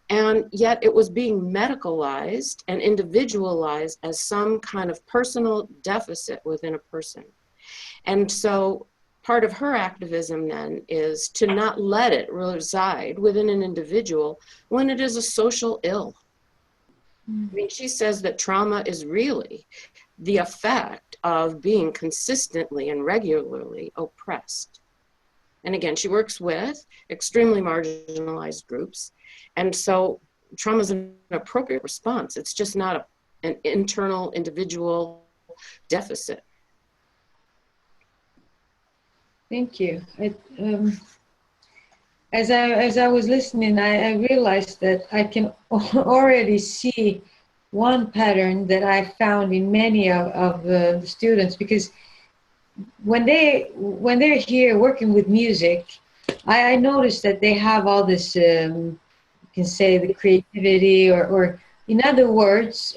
And yet it was being medicalized and individualized as some kind of personal deficit within a person. And so part of her activism then is to not let it reside within an individual when it is a social ill. I mean, she says that trauma is really the effect of being consistently and regularly oppressed. And again, she works with extremely marginalized groups. And so trauma is an appropriate response. It's just not an internal individual deficit. Thank you. As I was listening, I realized that I can already see one pattern that I found in many of the students, because when they're here working with music, I noticed that they have all this, you can say, the creativity, or in other words,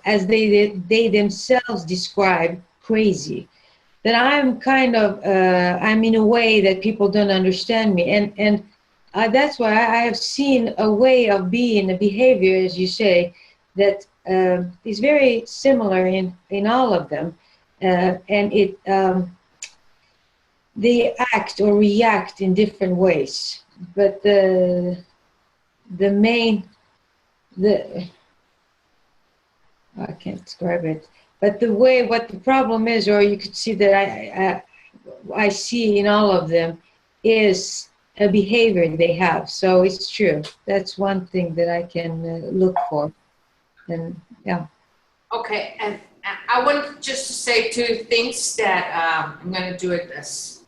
as they themselves describe, crazy. That I'm kind of, I'm in a way that people don't understand me. And that's why I have seen a way of being, a behavior, as you say, that is very similar in all of them. And they act or react in different ways. But I can't describe it. But what the problem is, or you could see that I see in all of them, is a behavior they have. So it's true. That's one thing that I can look for. And yeah. Okay, and I want just to say two things that I'm going to do it as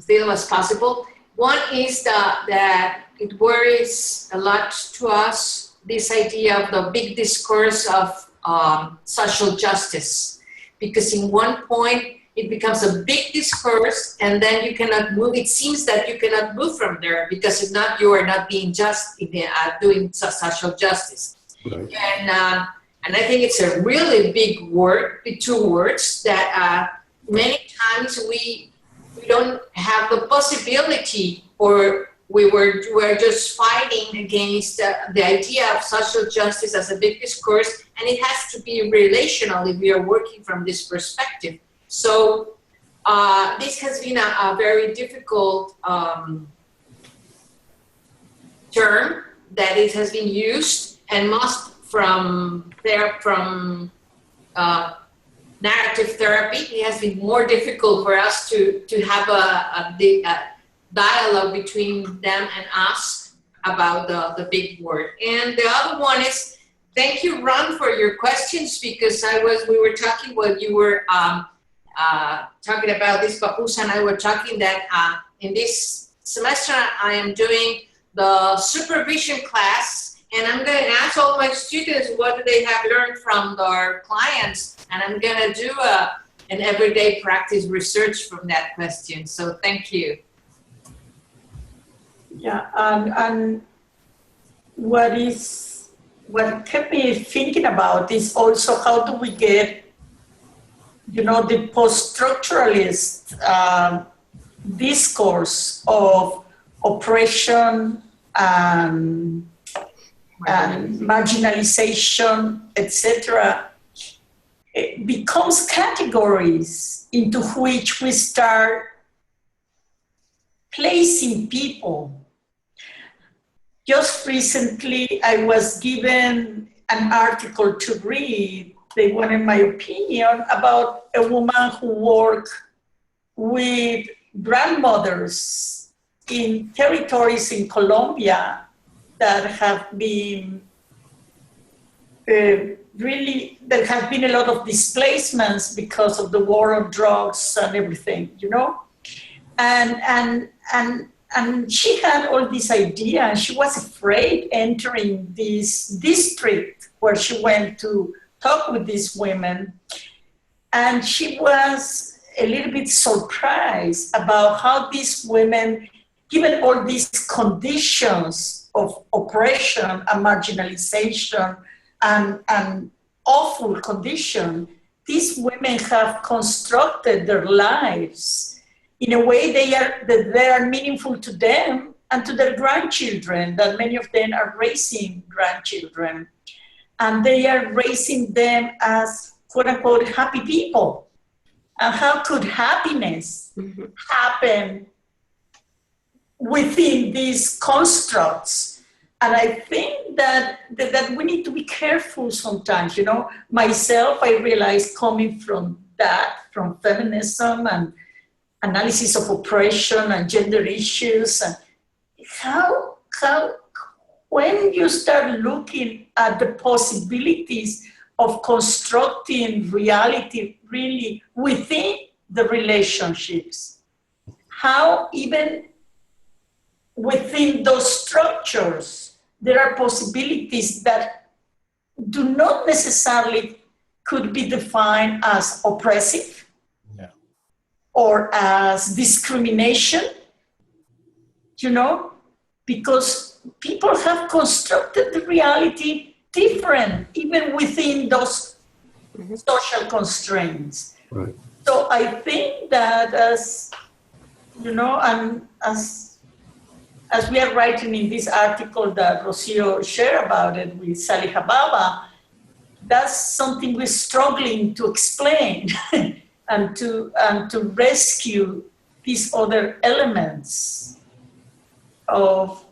little as possible. One is that it worries a lot to us, this idea of the big discourse of social justice, because in one point it becomes a big discourse and then you cannot move. It seems that you cannot move from there because if not, you are not being just in doing social justice. Right. And I think it's a really big word, two words that many times we don't have the possibility, or we're just fighting against the idea of social justice as a big discourse, and it has to be relational if we are working from this perspective. So this has been a very difficult term that it has been used, and most from narrative therapy, it has been more difficult for us to have a dialogue between them and us about the big word. And the other one is, thank you, Ron, for your questions, because we were talking while you were talking about this, Papusa and I were talking that in this semester I am doing the supervision class, And I'm going to ask all my students what do they have learned from their clients, and I'm going to do an everyday practice research from that question. So thank you. Yeah, and what kept me thinking about is also how do we get, the post-structuralist discourse of oppression and marginalization, etc., it becomes categories into which we start placing people. Just recently, I was given an article to read. They wanted my opinion about a woman who worked with grandmothers in territories in Colombia that have been there have been a lot of displacements because of the war on drugs and everything, and she had all this idea, and she was afraid entering this district where she went to talk with these women, and she was a little bit surprised about how these women, given all these conditions of oppression and marginalization and awful condition, these women have constructed their lives in a way that they are meaningful to them and to their grandchildren, that many of them are raising grandchildren. And they are raising them as, quote unquote, happy people. And how could happiness happen within these constructs? And I think that we need to be careful sometimes. Myself, I realized coming from feminism and analysis of oppression and gender issues, and how when you start looking at the possibilities of constructing reality really within the relationships, how even within those structures, there are possibilities that do not necessarily could be defined as oppressive or as discrimination, because people have constructed the reality different, even within those social constraints. Right. So I think that as we are writing in this article that Rocio shared about it with Sally Hababa, that's something we're struggling to explain and to rescue these other elements of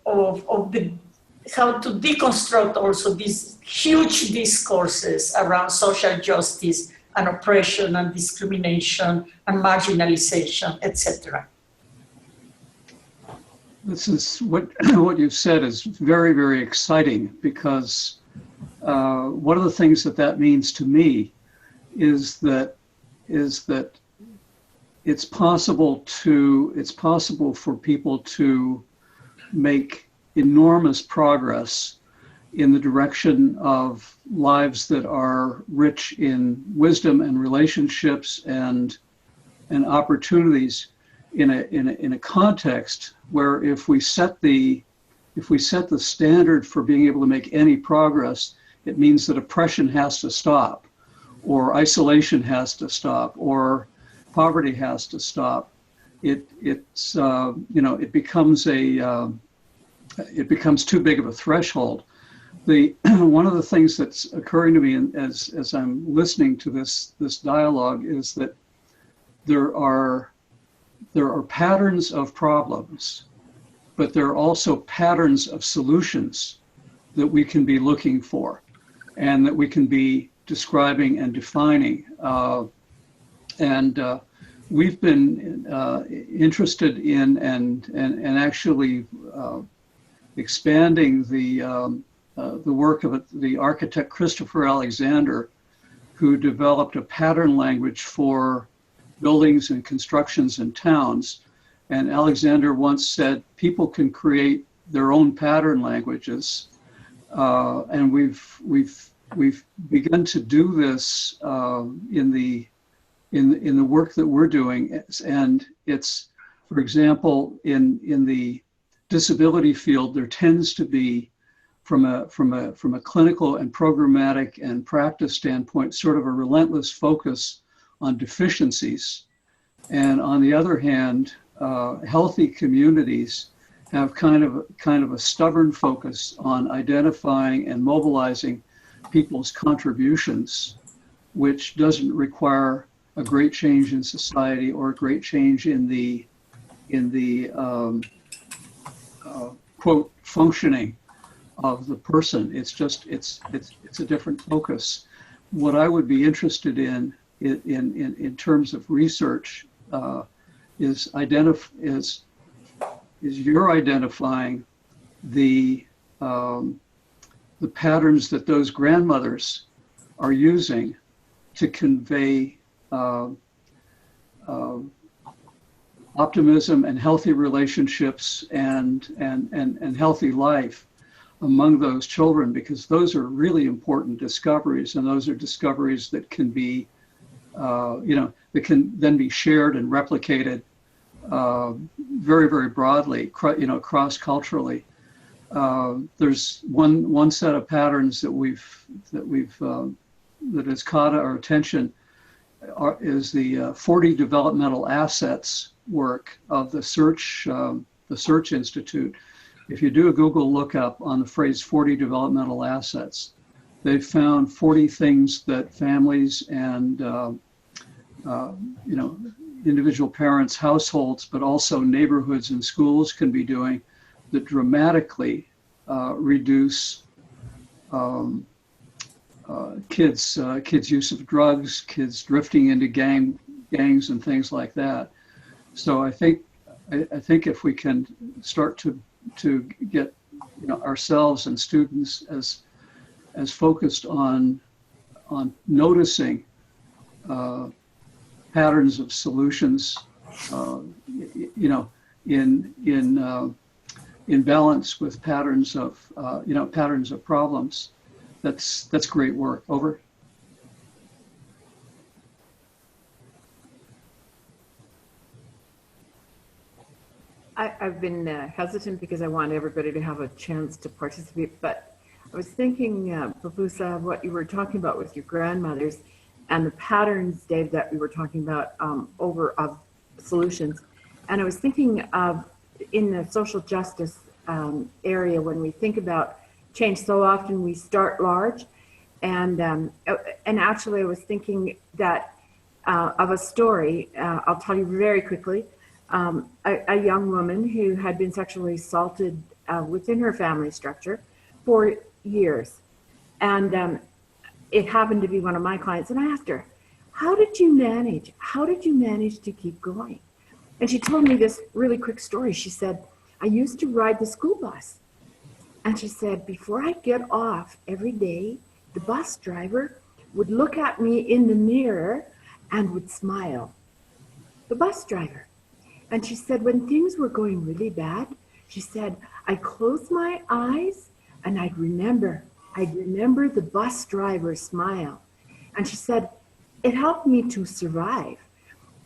how to deconstruct also these huge discourses around social justice and oppression and discrimination and marginalization, etc. This is what you've said is very, very exciting, because one of the things that means to me is that it's possible for people to make enormous progress in the direction of lives that are rich in wisdom and relationships and opportunities in a context where if we set the standard for being able to make any progress, it means that oppression has to stop, or isolation has to stop, or poverty has to stop. It becomes too big of a threshold. One of the things that's occurring to me as I'm listening to this dialogue is that there are patterns of problems, but there are also patterns of solutions that we can be looking for and that we can be describing and defining. We've been interested in and actually expanding the work of the architect Christopher Alexander, who developed a pattern language for buildings and constructions in towns. And Alexander once said, people can create their own pattern languages, And we've begun to do this in the work that we're doing. And it's, for example, in the disability field, there tends to be, from a clinical and programmatic and practice standpoint, sort of a relentless focus on deficiencies. And on the other hand, healthy communities have kind of a stubborn focus on identifying and mobilizing people's contributions, which doesn't require a great change in society or a great change in the quote functioning of the person. It's just it's a different focus. What I would be interested in terms of research is you're identifying the patterns that those grandmothers are using to convey optimism and healthy relationships and healthy life among those children, because those are really important discoveries, and those are discoveries that can be that can then be shared and replicated very, very broadly, cross-culturally. There's one set of patterns that has caught our attention is the 40 developmental assets work of the Search Institute. If you do a Google lookup on the phrase 40 developmental assets, they've found 40 things that families and individual parents, households, but also neighborhoods and schools can be doing that dramatically reduce kids' use of drugs, kids drifting into gangs and things like that. So I think if we can start to get ourselves and students as focused on noticing patterns of solutions, in balance with patterns of problems. That's great work. Over. I've been hesitant because I want everybody to have a chance to participate, but I was thinking, Papusa, what you were talking about with your grandmothers and the patterns, Dave, that we were talking about of solutions. And I was thinking of in the social justice area, when we think about change, so often we start large. And actually I was thinking that of a story, I'll tell you very quickly, a young woman who had been sexually assaulted within her family structure for years. And it happened to be one of my clients, and I asked her, how did you manage to keep going? And she told me this really quick story. She said, I used to ride the school bus. And she said, before I get off every day, the bus driver would look at me in the mirror and would smile. The bus driver. And she said, when things were going really bad, she said, I'd close my eyes and I'd remember the bus driver's smile. And she said, it helped me to survive.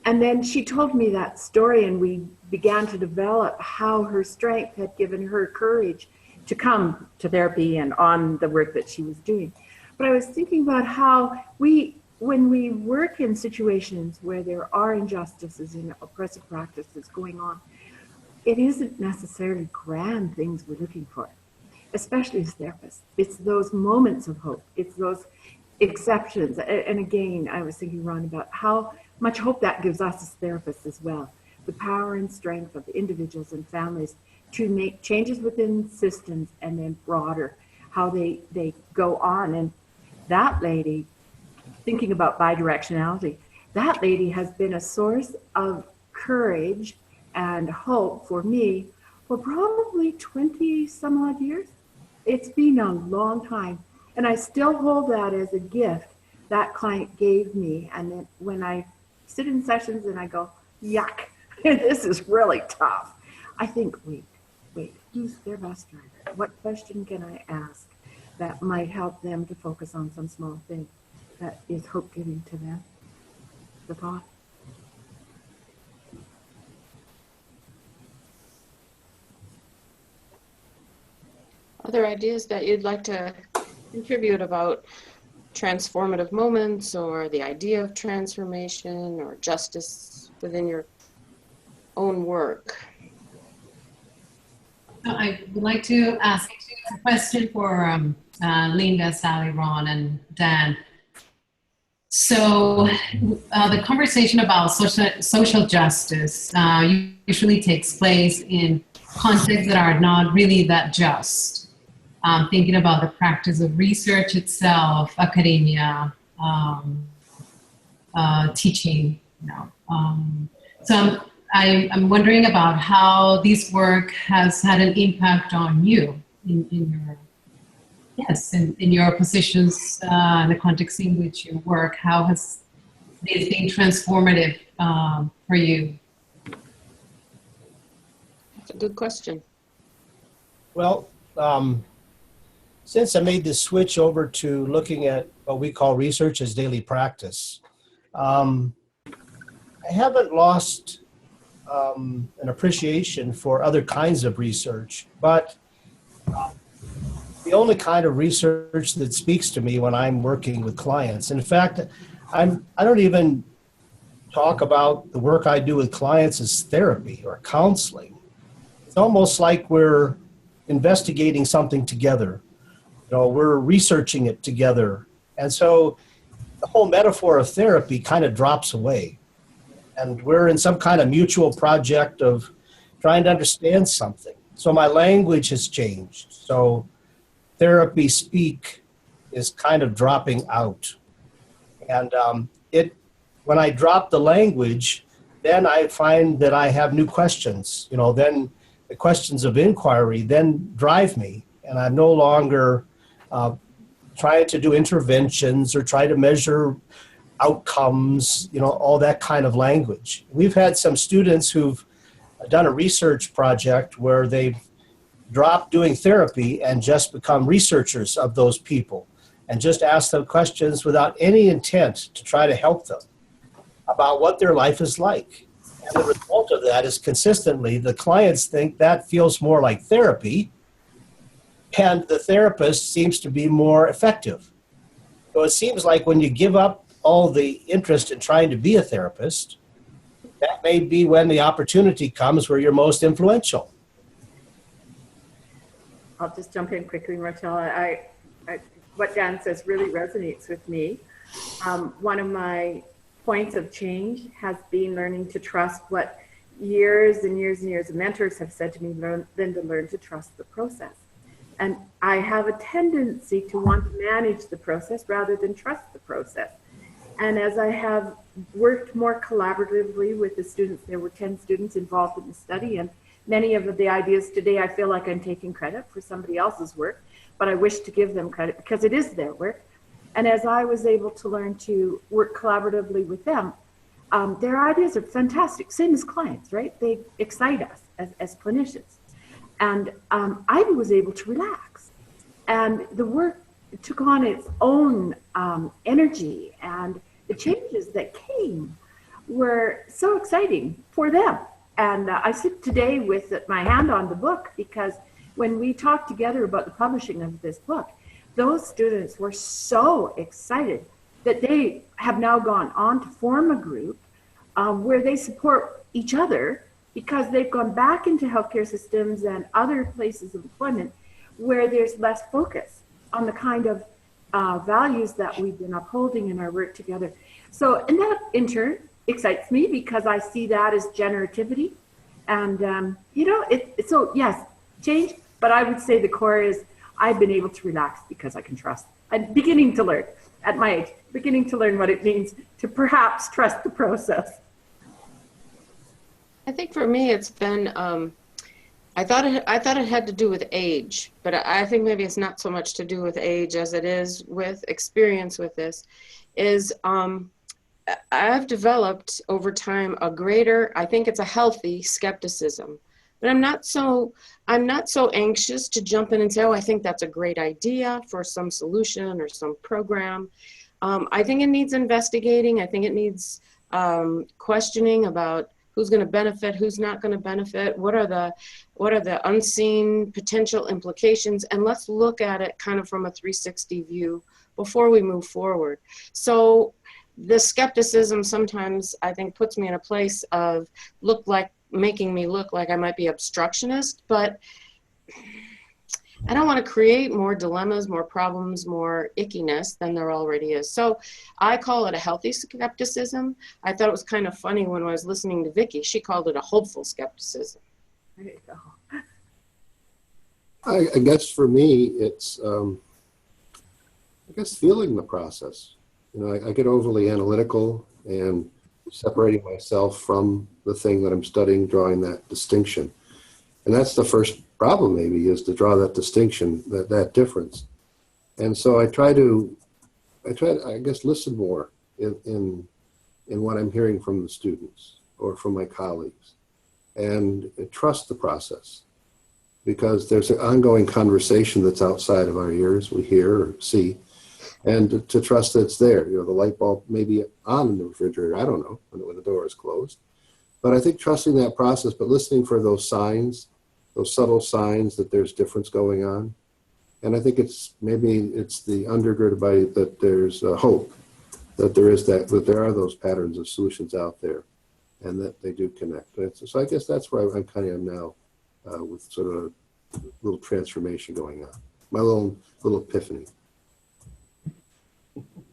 And then she told me that story, and we began to develop how her strength had given her courage to come to therapy and on the work that she was doing. But I was thinking about how when we work in situations where there are injustices and oppressive practices going on, it isn't necessarily grand things we're looking for, especially as therapists. It's those moments of hope. It's those exceptions. And again, I was thinking, Ron, about how much hope that gives us as therapists as well. The power and strength of individuals and families to make changes within systems, and then broader, how they go on. And that lady, thinking about bidirectionality, that lady has been a source of courage and hope for me for probably 20 some odd years. It's been a long time. And I still hold that as a gift that client gave me. And then when I sit in sessions and I go, yuck, this is really tough, I think, wait, who's their bus driver? What question can I ask? that might help them to focus on some small thing that is hope-giving to them. The thought. Other ideas that you'd like to contribute about transformative moments or the idea of transformation or justice within your own work? I would like to ask a question for Lynda, Sally, Ron, and Dan. So the conversation about social justice usually takes place in contexts that are not really that just. Thinking about the practice of research itself, academia, teaching. So I'm wondering about how this work has had an impact on you in your positions, in the context in which you work. How has this been transformative for you? That's a good question. Well, since I made this switch over to looking at what we call research as daily practice, I haven't lost an appreciation for other kinds of research, but the only kind of research that speaks to me when I'm working with clients. In fact, I don't even talk about the work I do with clients as therapy or counseling. It's almost like we're investigating something together. We're researching it together. And so the whole metaphor of therapy kind of drops away. And we're in some kind of mutual project of trying to understand something. So my language has changed. So therapy speak is kind of dropping out. And when I drop the language, then I find that I have new questions. Then the questions of inquiry then drive me. And I'm no longer trying to do interventions or try to measure outcomes, all that kind of language. We've had some students who've done a research project where they've dropped doing therapy and just become researchers of those people and just ask them questions without any intent to try to help them about what their life is like. And the result of that is consistently the clients think that feels more like therapy, and the therapist seems to be more effective. So it seems like when you give up all the interest in trying to be a therapist, that may be when the opportunity comes where you're most influential. I'll just jump in quickly, Rachel. What Dan says really resonates with me. One of my points of change has been learning to trust what years and years and years of mentors have said to me, Lynda, learn to trust the process. And I have a tendency to want to manage the process rather than trust the process. And as I have worked more collaboratively with the students, there were 10 students involved in the study, and many of the ideas today, I feel like I'm taking credit for somebody else's work, but I wish to give them credit because it is their work. And as I was able to learn to work collaboratively with them, their ideas are fantastic, same as clients, right? They excite us as clinicians. And I was able to relax. And the work took on its own energy, and the changes that came were so exciting for them. And I sit today with my hand on the book because when we talked together about the publishing of this book, those students were so excited that they have now gone on to form a group where they support each other because they've gone back into healthcare systems and other places of employment where there's less focus on the kind of values that we've been upholding in our work together. So, and that in turn excites me because I see that as generativity. And, so yes, change, but I would say the core is I've been able to relax because I can trust. I'm beginning to learn at my age, beginning to learn what it means to perhaps trust the process. I think for me, it's been, I thought it had to do with age, but I think maybe it's not so much to do with age as it is with experience with this, is I've developed over time a greater, I think it's a healthy skepticism But I'm not so anxious to jump in and say, oh, I think that's a great idea for some solution or some program. I think it needs investigating. I think it needs questioning about who's going to benefit, who's not going to benefit, what are the unseen potential implications, and let's look at it kind of from a 360 view before we move forward. So the skepticism sometimes, I think, puts me in a place of making me look like I might be obstructionist, but I don't want to create more dilemmas, more problems, more ickiness than there already is. So I call it a healthy skepticism. I thought it was kind of funny when I was listening to Vicky. She called it a hopeful skepticism. There you go. I guess for me, it's, feeling the process. I get overly analytical and separating myself from the thing that I'm studying, drawing that distinction. And that's the first problem, maybe, is to draw that distinction, that difference. And so I try to, I guess, listen more in what I'm hearing from the students or from my colleagues, and trust the process, because there's an ongoing conversation that's outside of our ears, we hear or see, and to trust that it's there. The light bulb may be on in the refrigerator, I don't know, when the door is closed. But I think trusting that process, but listening for those signs, those subtle signs that there's difference going on. And I think maybe it's the undergirded by that there's hope, that there are those patterns of solutions out there, and that they do connect. So I guess that's where I'm kind of now with sort of a little transformation going on, my little epiphany.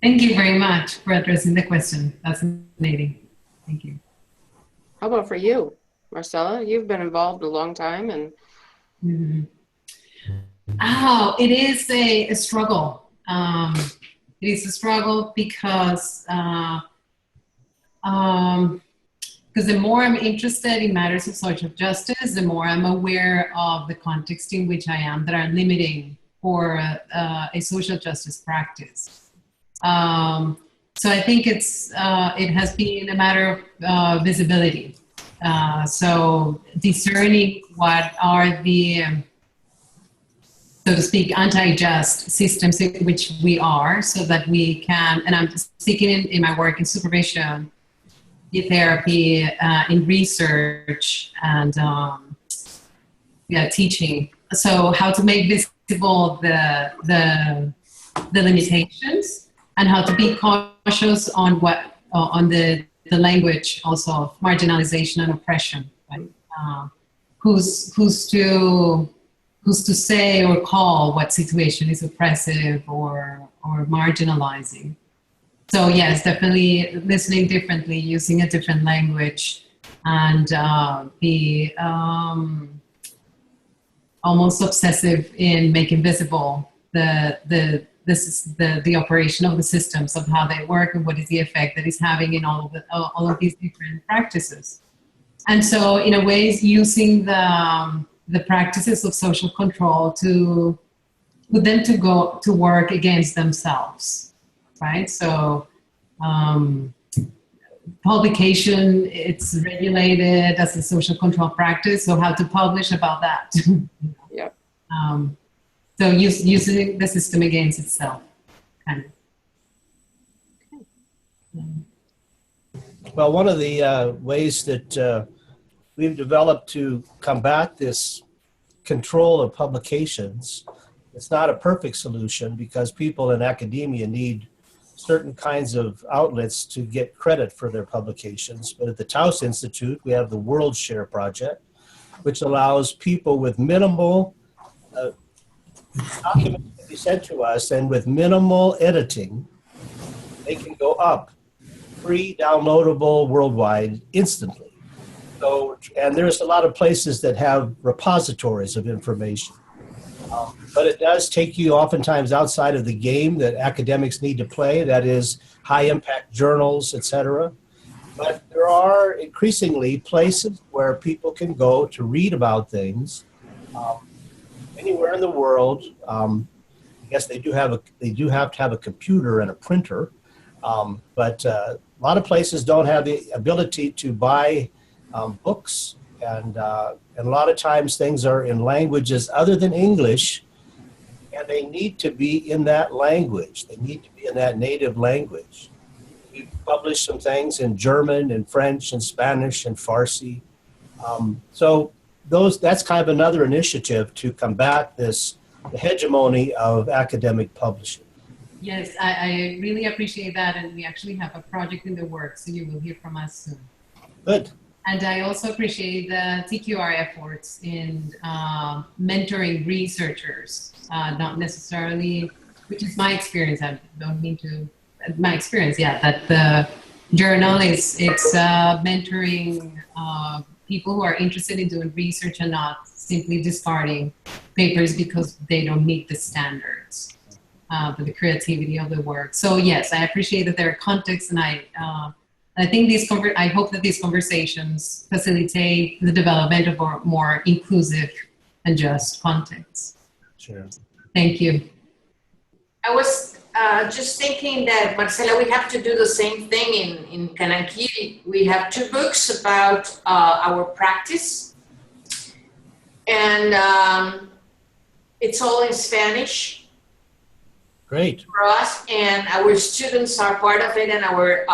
Thank you very much for addressing the question. That's fascinating. Thank you. How about for you, Marcella? You've been involved a long time, and it is a struggle. It is a struggle because the more I'm interested in matters of social justice, the more I'm aware of the context in which I am that are limiting for a social justice practice. So I think it has been a matter of visibility. So discerning what are the, so to speak, anti-just systems in which we are, so that we can, and I'm speaking in my work in supervision, in therapy, in research, and teaching. So how to make visible the limitations, and how to be cautious on the language also of marginalization and oppression, right? Who's to say or call what situation is oppressive or marginalizing. So yes, definitely listening differently, using a different language, and be almost obsessive in making visible the operation of the systems, of how they work, and what is the effect that is having in all of these different practices. And so, in a way, using the practices of social control to put them to go to work against themselves, right? So, publication, it's regulated as a social control practice. So, how to publish about that? Yep. So using the system against itself, kind of. Well, one of the ways that we've developed to combat this control of publications, it's not a perfect solution, because people in academia need certain kinds of outlets to get credit for their publications. But at the Taos Institute, we have the World Share Project, which allows people with minimal documents to be sent to us, and with minimal editing, they can go up, free, downloadable, worldwide, instantly. So, and there's a lot of places that have repositories of information. But it does take you oftentimes outside of the game that academics need to play, that is high-impact journals, etc. But there are increasingly places where people can go to read about things anywhere in the world. I guess they do have to have a computer and a printer, but a lot of places don't have the ability to buy books And a lot of times things are in languages other than English, and they need to be in that language. They need to be in that native language. We published some things in German and French and Spanish and Farsi. So that's kind of another initiative to combat the hegemony of academic publishing. Yes, I really appreciate that, and we actually have a project in the works, so you will hear from us soon. Good. And I also appreciate the TQR efforts in mentoring researchers, not necessarily, which is my experience. I don't mean to, my experience, yeah, that the journal it's mentoring people who are interested in doing research and not simply discarding papers because they don't meet the standards for the creativity of the work. So yes, I appreciate that there are contexts, and I think I hope that these conversations facilitate the development of a more inclusive and just context. Sure. Thank you. I was just thinking that, Marcela, we have to do the same thing in Kananquiri. We have 2 books about our practice, and it's all in Spanish. Great. For us, and our students are part of it, and our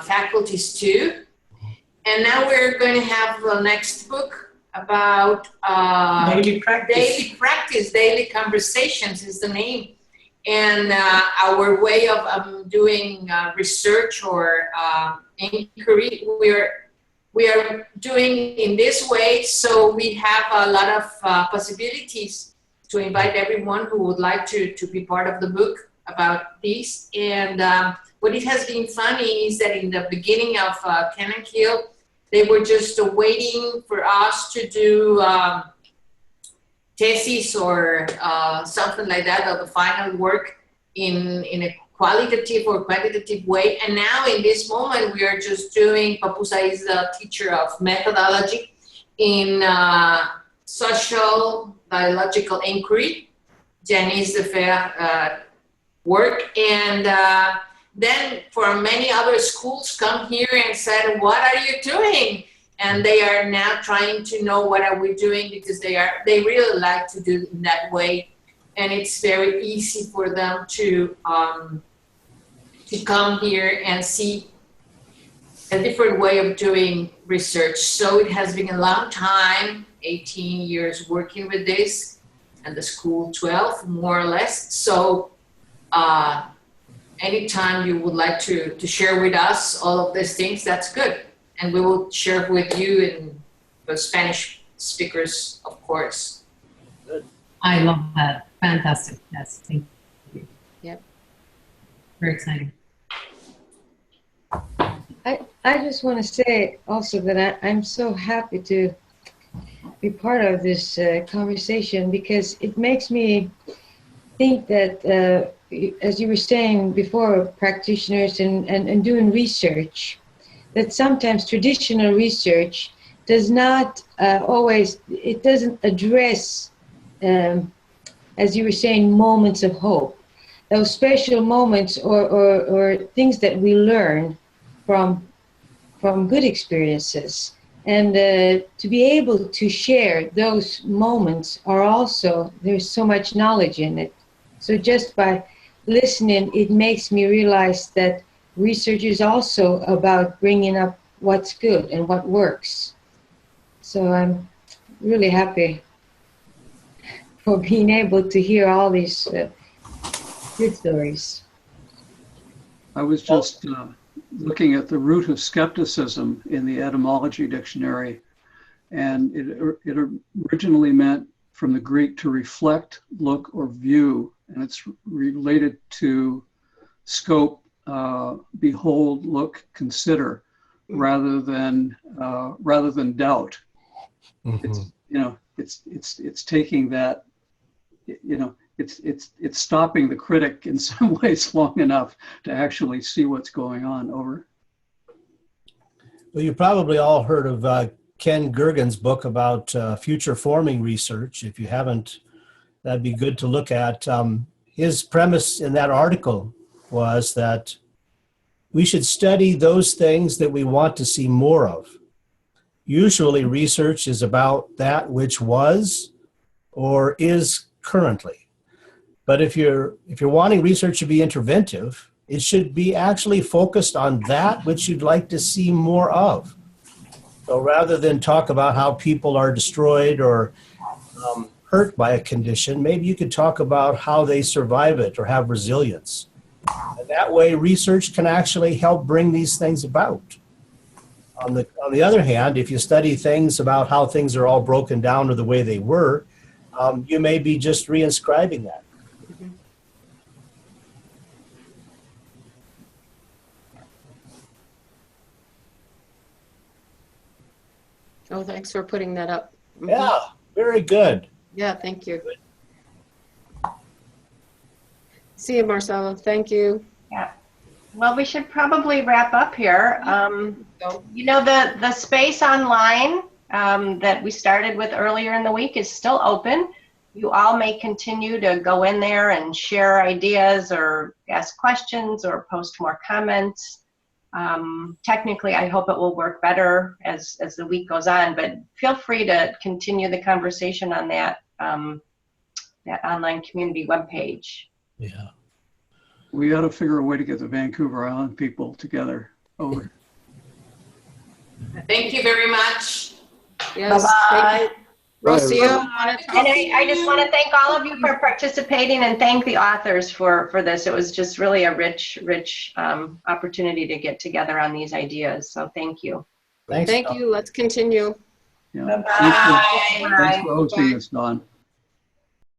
faculties too. And now we're going to have the next book about daily practice. Daily Conversations is the name. And our way of doing research or inquiry, we are doing in this way, so we have a lot of possibilities to invite everyone who would like to be part of the book about this. And what it has been funny is that in the beginning of Kananquiri, they were just waiting for us to do thesis or something like that, or the final work in a qualitative or quantitative way. And now in this moment, we are just doing, Papusa is the teacher of methodology in social dialogical inquiry. Janice the Fair work, and then for many other schools come here and said, what are you doing? And they are now trying to know what are we doing, because they really like to do it in that way, and it's very easy for them to come here and see a different way of doing research. So it has been a long time, 18 years working with this, and the school 12 more or less. So anytime you would like to share with us all of these things, that's good. And we will share with you and the Spanish speakers, of course. Good. I love that. Fantastic. Yes, thank you. Yep. Very exciting. I just want to say also that I'm so happy to be part of this conversation, because it makes me think that, as you were saying before, practitioners and doing research, that sometimes traditional research does not always, it doesn't address, as you were saying, moments of hope. Those special moments or things that we learn from good experiences. And to be able to share those moments are also, there's so much knowledge in it. So just by listening, it makes me realize that research is also about bringing up what's good and what works. So I'm really happy for being able to hear all these good stories. I was just looking at the root of skepticism in the etymology dictionary, and it originally meant from the Greek to reflect, look, or view, and it's related to scope, behold, look, consider, rather than doubt. Mm-hmm. It's taking that, it's stopping the critic in some ways long enough to actually see what's going on. Over. Well, you probably all heard of Ken Gergen's book about future forming research. If you haven't, that'd be good to look at. His premise in that article was that we should study those things that we want to see more of. Usually research is about that which was or is currently. But if you're wanting research to be interventive, it should be actually focused on that which you'd like to see more of. So rather than talk about how people are destroyed or hurt by a condition, maybe you could talk about how they survive it or have resilience. And that way research can actually help bring these things about. On the other hand, if you study things about how things are all broken down or the way they were, you may be just re-inscribing that. Oh, thanks for putting that up. Yeah, very good. Yeah, thank you. See you, Marcelo. Thank you. Yeah. Well, we should probably wrap up here. You know, the space online that we started with earlier in the week is still open. You all may continue to go in there and share ideas or ask questions or post more comments. Technically, I hope it will work better as the week goes on, but feel free to continue the conversation on that online community webpage. Yeah. We ought to figure a way to get the Vancouver Island people together. Over. Thank you very much. Yes, Bye-bye. thank you. Rocio, And I just want to thank all of you for participating and thank the authors for this. It was just really a rich opportunity to get together on these ideas. So thank you. Thanks. Thank you. Let's continue. Yeah. Bye-bye. Thanks for hosting this, Don.